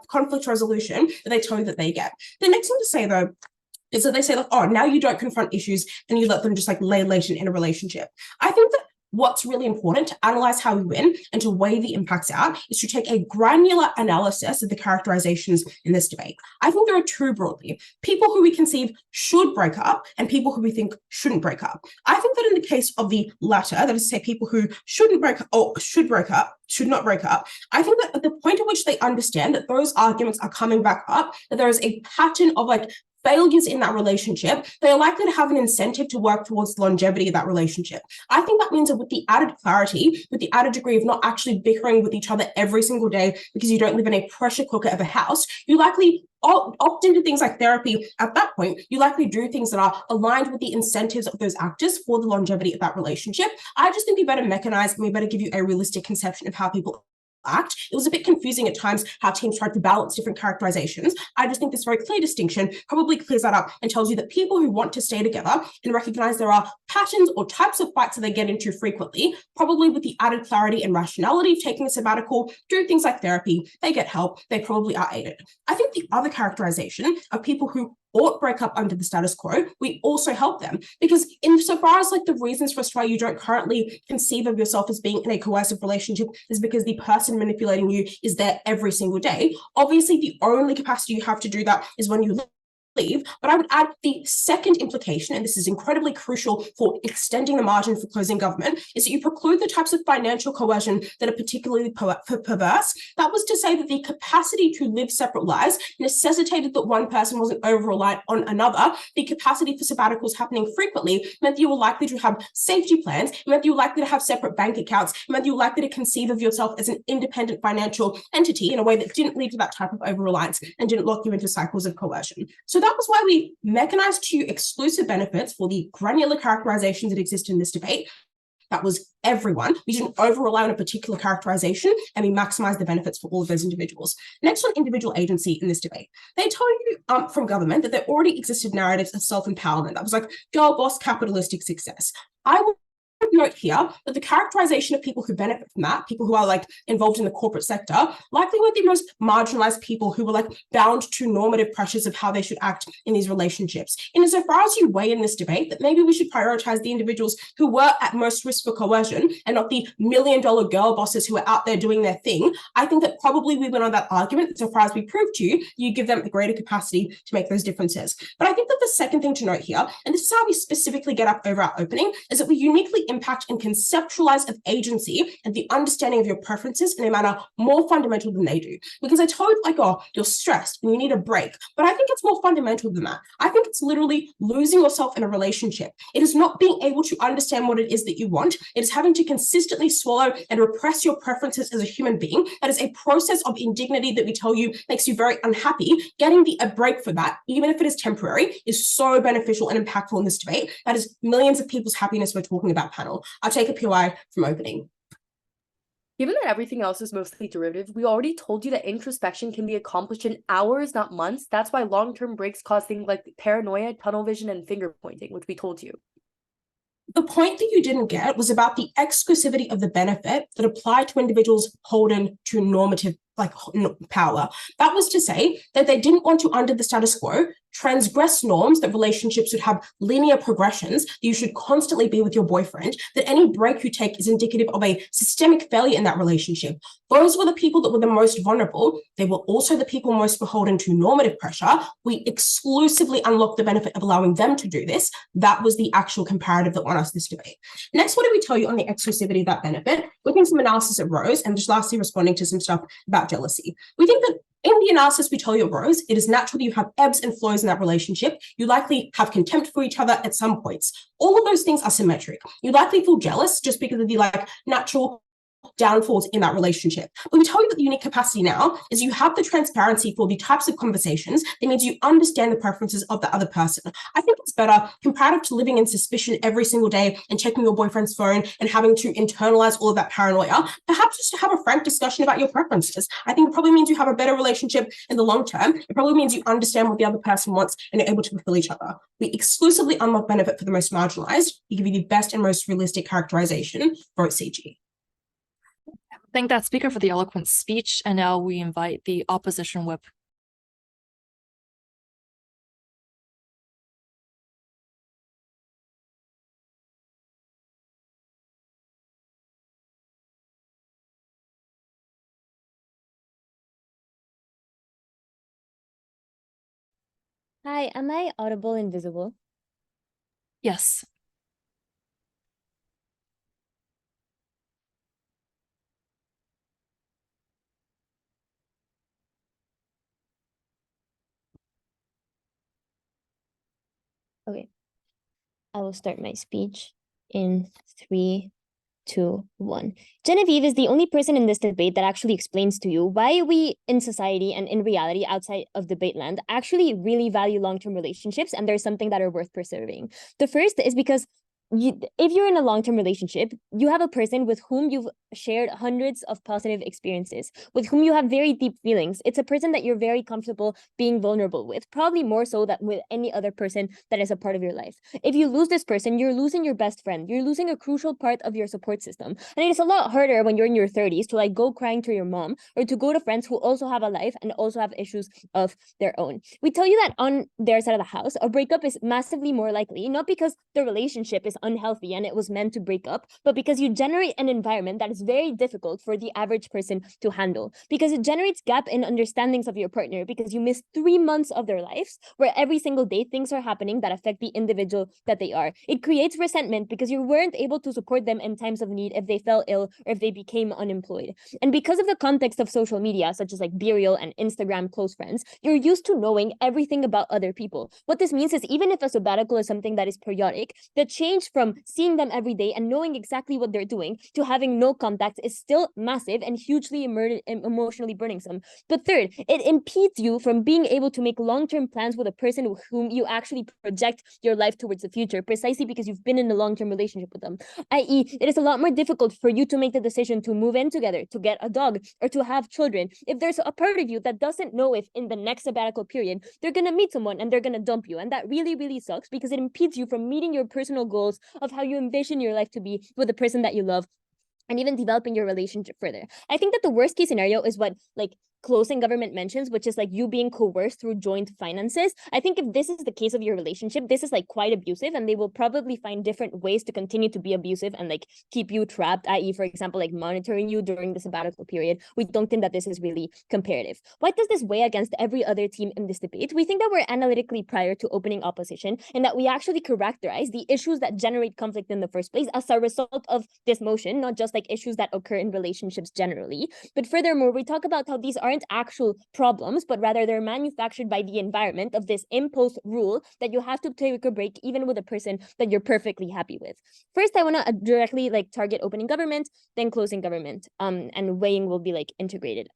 conflict resolution that they tell you that they get. The next thing to say, though, is that they say, like, oh, now you don't confront issues and you let them just like lay latent in a relationship. I think that what's really important to analyze how we win and to weigh the impacts out is to take a granular analysis of the characterizations in this debate. I think there are two broadly: people who we conceive should break up and people who we think shouldn't break up. I think that in the case of the latter, that is to say people who shouldn't break up or should not break up, I think that at the point at which they understand that those arguments are coming back up, that there is a pattern of like failures in that relationship, they are likely to have an incentive to work towards the longevity of that relationship. I think that means that with the added clarity, with the added degree of not actually bickering with each other every single day because you don't live in a pressure cooker of a house, you likely opt into things like therapy. At that point, you likely do things that are aligned with the incentives of those actors for the longevity of that relationship. I just think we better mechanize and we better give you a realistic conception of how people act. It was a bit confusing at times how teams tried to balance different characterizations. I just think this very clear distinction probably clears that up and tells you that people who want to stay together and recognize there are patterns or types of fights that they get into frequently, probably with the added clarity and rationality of taking a sabbatical, do things like therapy, they get help, they probably are aided. I think the other characterization of people who ought break up under the status quo, we also help them. Because insofar as like the reasons for why you don't currently conceive of yourself as being in a coercive relationship is because the person manipulating you is there every single day, obviously the only capacity you have to do that is when you leave. But I would add the second implication, and this is incredibly crucial for extending the margin for closing government, is that you preclude the types of financial coercion that are particularly perverse. That was to say that the capacity to live separate lives necessitated that one person wasn't over-reliant on another. The capacity for sabbaticals happening frequently meant that you were likely to have safety plans, it meant that you were likely to have separate bank accounts, it meant that you were likely to conceive of yourself as an independent financial entity in a way that didn't lead to that type of over-reliance and didn't lock you into cycles of coercion. So that was why we mechanized to exclusive benefits for the granular characterizations that exist in this debate. That was everyone. We didn't over-rely on a particular characterization and we maximized the benefits for all of those individuals. Next on individual agency in this debate. They told you from government that there already existed narratives of self-empowerment. That was like girl boss capitalistic success. I will note here that the characterization of people who benefit from that, people who are like involved in the corporate sector, likely were the most marginalized people who were like bound to normative pressures of how they should act in these relationships. And insofar as you weigh in this debate that maybe we should prioritize the individuals who were at most risk for coercion and not the $1 million girl bosses who are out there doing their thing, I think that probably we went on that argument. So far as we proved to you, you give them a greater capacity to make those differences. But I think that the second thing to note here, and this is how we specifically get up over our opening, is that we uniquely impact and conceptualize of agency and the understanding of your preferences in a manner more fundamental than they do. Because I told like, oh, you're stressed and you need a break, but I think it's more fundamental than that. I think it's literally losing yourself in a relationship. It is not being able to understand what it is that you want. It is having to consistently swallow and repress your preferences as a human being. That is a process of indignity that we tell you makes you very unhappy. Getting a break for that, even if it is temporary, is so beneficial and impactful in this debate. That is millions of people's happiness we're talking about, panel. I'll take a POI from opening. Given that everything else is mostly derivative, we already told you that introspection can be accomplished in hours, not months. That's why long-term breaks cause things like paranoia, tunnel vision, and finger pointing, which we told you. The point that you didn't get was about the exclusivity of the benefit that applied to individuals holding to normative power. That was to say that they didn't want to, under the status quo, transgress norms that relationships should have linear progressions, that you should constantly be with your boyfriend, that any break you take is indicative of a systemic failure in that relationship. Those were the people that were the most vulnerable. They were also the people most beholden to normative pressure. We exclusively unlocked the benefit of allowing them to do this. That was the actual comparative that won us this debate. Next, what did we tell you on the exclusivity of that benefit? Looking some analysis at Rose and just lastly responding to some stuff about jealousy. We think that in the analysis we tell you at Rose, it is natural that you have ebbs and flows in that relationship. You likely have contempt for each other at some points. All of those things are symmetric. You likely feel jealous just because of the natural downfalls in that relationship. But we tell you that the unique capacity now is you have the transparency for the types of conversations. That means you understand the preferences of the other person. I think it's better comparative to living in suspicion every single day and checking your boyfriend's phone and having to internalize all of that paranoia. Perhaps just to have a frank discussion about your preferences. I think it probably means you have a better relationship in the long term. It probably means you understand what the other person wants and are able to fulfill each other. We exclusively unlock benefit for the most marginalized. We give you the best and most realistic characterization. Vote CG. Thank that speaker for the eloquent speech, and now we invite the opposition whip. Hi, am I audible and visible? Yes. Okay. I will start my speech in 3, 2, 1. Genevieve is the only person in this debate that actually explains to you why we in society and in reality outside of debate land actually really value long-term relationships, and there's something that are worth preserving. The first is because if you're in a long-term relationship, you have a person with whom you've shared hundreds of positive experiences, with whom you have very deep feelings. It's a person that you're very comfortable being vulnerable with, probably more so than with any other person that is a part of your life. If you lose this person, you're losing your best friend. You're losing a crucial part of your support system. And it is a lot harder when you're in your 30s to like go crying to your mom or to go to friends who also have a life and also have issues of their own. We tell you that on their side of the house, a breakup is massively more likely, not because the relationship is unhealthy and it was meant to break up, but because you generate an environment that is very difficult for the average person to handle, because it generates gap in understandings of your partner, because you miss 3 months of their lives where every single day things are happening that affect the individual that they are. It creates resentment because you weren't able to support them in times of need if they fell ill or if they became unemployed. And because of the context of social media, such as like Burial and Instagram close friends, you're used to knowing everything about other people. What this means is even if a sabbatical is something that is periodic, the change from seeing them every day and knowing exactly what they're doing to having no contact is still massive and hugely emotionally burdensome. But third, it impedes you from being able to make long-term plans with a person with whom you actually project your life towards the future, precisely because you've been in a long-term relationship with them. I.e., it is a lot more difficult for you to make the decision to move in together, to get a dog, or to have children, if there's a part of you that doesn't know if in the next sabbatical period they're gonna meet someone and they're gonna dump you. And that really, really sucks because it impedes you from meeting your personal goals of how you envision your life to be with the person that you love, and even developing your relationship further. I think that the worst case scenario is what like closing government mentions, which is like you being coerced through joint finances. I think if this is the case of your relationship, this is like quite abusive, and they will probably find different ways to continue to be abusive and like keep you trapped, i.e., for example, like monitoring you during the sabbatical period. We don't think that this is really comparative. Why does this weigh against every other team in this debate? We think that we're analytically prior to opening opposition, and that we actually characterize the issues that generate conflict in the first place as a result of this motion, not just like issues that occur in relationships generally. But furthermore, we talk about how these aren't actual problems, but rather they're manufactured by the environment of this imposed rule that you have to take a break even with a person that you're perfectly happy with. First, I want to directly like target opening government, then closing government, and weighing will be like integrated.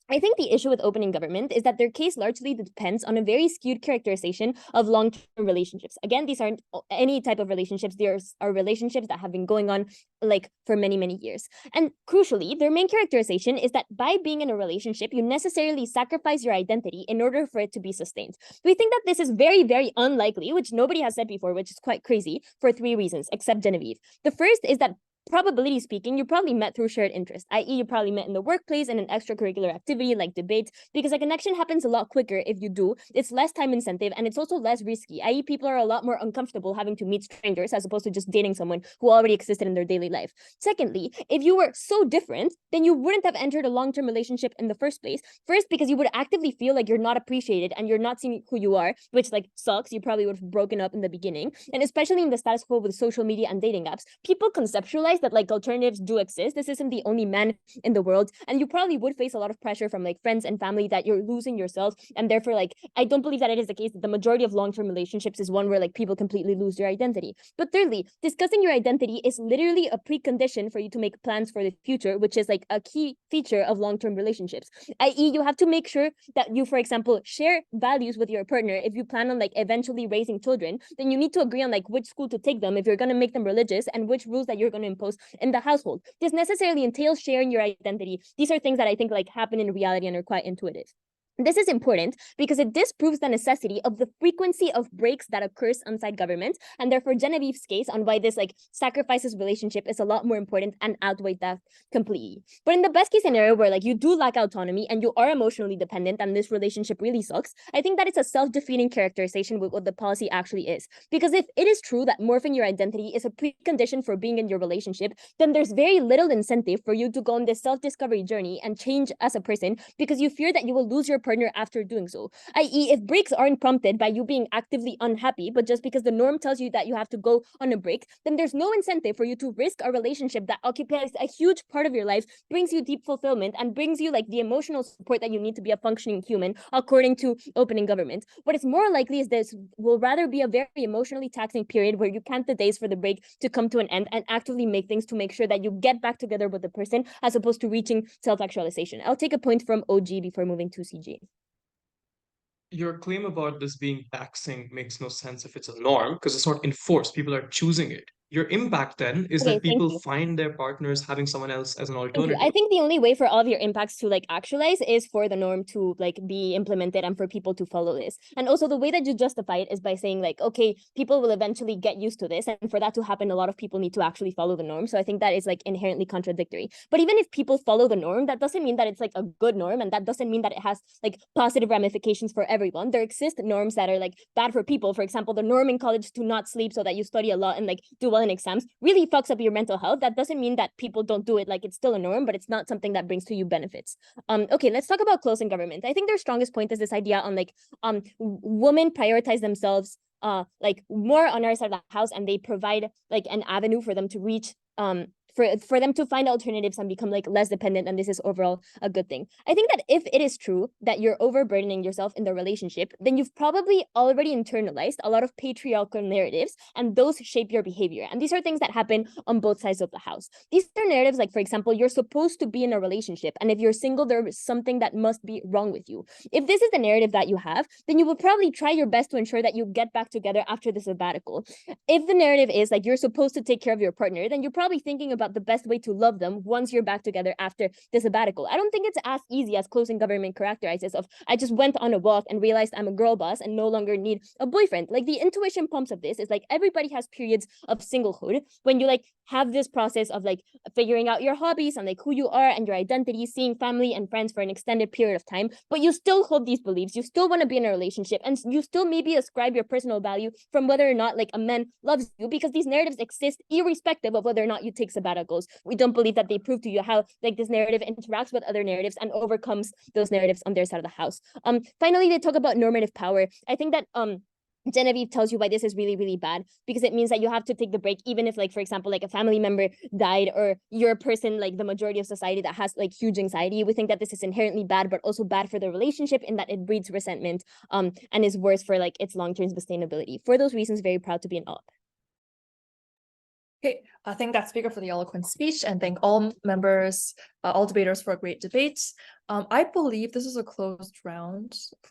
I think the issue with opening government is that their case largely depends on a very skewed characterization of long-term relationships. Again, these aren't any type of relationships. These are relationships that have been going on like for many, many years. And crucially, their main characterization is that by being in a relationship, you necessarily sacrifice your identity in order for it to be sustained. We think that this is very, very unlikely, which nobody has said before, which is quite crazy, for 3 reasons, except Genevieve. The first is that probability speaking, you probably met through shared interest, i.e., you probably met in the workplace in an extracurricular activity like debates, because a connection happens a lot quicker if you do. It's less time incentive and it's also less risky, i.e., people are a lot more uncomfortable having to meet strangers as opposed to just dating someone who already existed in their daily life. Secondly, if you were so different, then you wouldn't have entered a long-term relationship in the first place. First, because you would actively feel like you're not appreciated and you're not seeing who you are, which like sucks. You probably would have broken up in the beginning. And especially in the status quo with social media and dating apps, people conceptualize realize that like alternatives do exist. This isn't the only man in the world, and you probably would face a lot of pressure from like friends and family that you're losing yourself, and therefore like I don't believe that it is the case that the majority of long-term relationships is one where like people completely lose their identity. But thirdly, discussing your identity is literally a precondition for you to make plans for the future, which is like a key feature of long-term relationships, i.e. you have to make sure that you, for example, share values with your partner. If you plan on like eventually raising children, then you need to agree on like which school to take them if you're going to make them religious, and which rules that you're going to impose in the household. This necessarily entails sharing your identity. These are things that I think like happen in reality and are quite intuitive. This is important because it disproves the necessity of the frequency of breaks that occurs inside government, and therefore Genevieve's case on why this like sacrifices relationship is a lot more important and outweighs that completely. But in the best case scenario where like you do lack autonomy and you are emotionally dependent and this relationship really sucks, I think that it's a self-defeating characterization with what the policy actually is. Because if it is true that morphing your identity is a precondition for being in your relationship, then there's very little incentive for you to go on this self-discovery journey and change as a person, because you fear that you will lose your partner after doing so. I.e., if breaks aren't prompted by you being actively unhappy, but just because the norm tells you that you have to go on a break, then there's no incentive for you to risk a relationship that occupies a huge part of your life, brings you deep fulfillment, and brings you like the emotional support that you need to be a functioning human, according to opening government. What is more likely is this will rather be a very emotionally taxing period where you count the days for the break to come to an end and actively make things to make sure that you get back together with the person, as opposed to reaching self-actualization. I'll take a point from OG before moving to CG. Your claim about this being taxing makes no sense if it's a norm, because it's not enforced. People are choosing it. Your impact then is Okay, that thank people you. find their partners having someone else as an Thank you. alternative. I think the only way for all of your impacts to like actualize is for the norm to like be implemented and for people to follow this. And also the way that you justify it is by saying like, okay, people will eventually get used to this. And for that to happen, a lot of people need to actually follow the norm. So I think that is like inherently contradictory. But even if people follow the norm, that doesn't mean that it's like a good norm. And that doesn't mean that it has like positive ramifications for everyone. There exist norms that are like bad for people. For example, the norm in college to not sleep so that you study a lot and like do well in exams really fucks up your mental health. That doesn't mean that people don't do it. Like it's still a norm, but it's not something that brings to you benefits. Okay, let's talk about closing government. I think their strongest point is this idea on like women prioritize themselves like more on our side of the house, and they provide like an avenue for them to reach for them to find alternatives and become like less dependent, and this is overall a good thing. I think that if it is true that you're overburdening yourself in the relationship, then you've probably already internalized a lot of patriarchal narratives, and those shape your behavior. And these are things that happen on both sides of the house. These are narratives like, for example, you're supposed to be in a relationship, and if you're single, there is something that must be wrong with you. If this is the narrative that you have, then you will probably try your best to ensure that you get back together after the sabbatical. If the narrative is like you're supposed to take care of your partner, then you're probably thinking about the best way to love them once you're back together after the sabbatical. I don't think it's as easy as closing government characterizes of I just went on a walk and realized I'm a girl boss and no longer need a boyfriend. Like the intuition pumps of this is like everybody has periods of singlehood when you like have this process of like figuring out your hobbies and like who you are and your identity, seeing family and friends for an extended period of time, but you still hold these beliefs. You still want to be in a relationship, and you still maybe ascribe your personal value from whether or not like a man loves you, because these narratives exist irrespective of whether or not you take sabbaticals. We don't believe that they prove to you how like this narrative interacts with other narratives and overcomes those narratives on their side of the house. Finally, they talk about normative power. I think that Genevieve tells you why this is really, really bad, because it means that you have to take the break, even if like, for example, like a family member died, or you're a person like the majority of society that has like huge anxiety. We think that this is inherently bad, but also bad for the relationship in that it breeds resentment and is worse for like its long-term sustainability. For those reasons, very proud to be an op. Okay, I thank that speaker for the eloquent speech, and thank all members, all debaters for a great debate. I believe this is a closed round.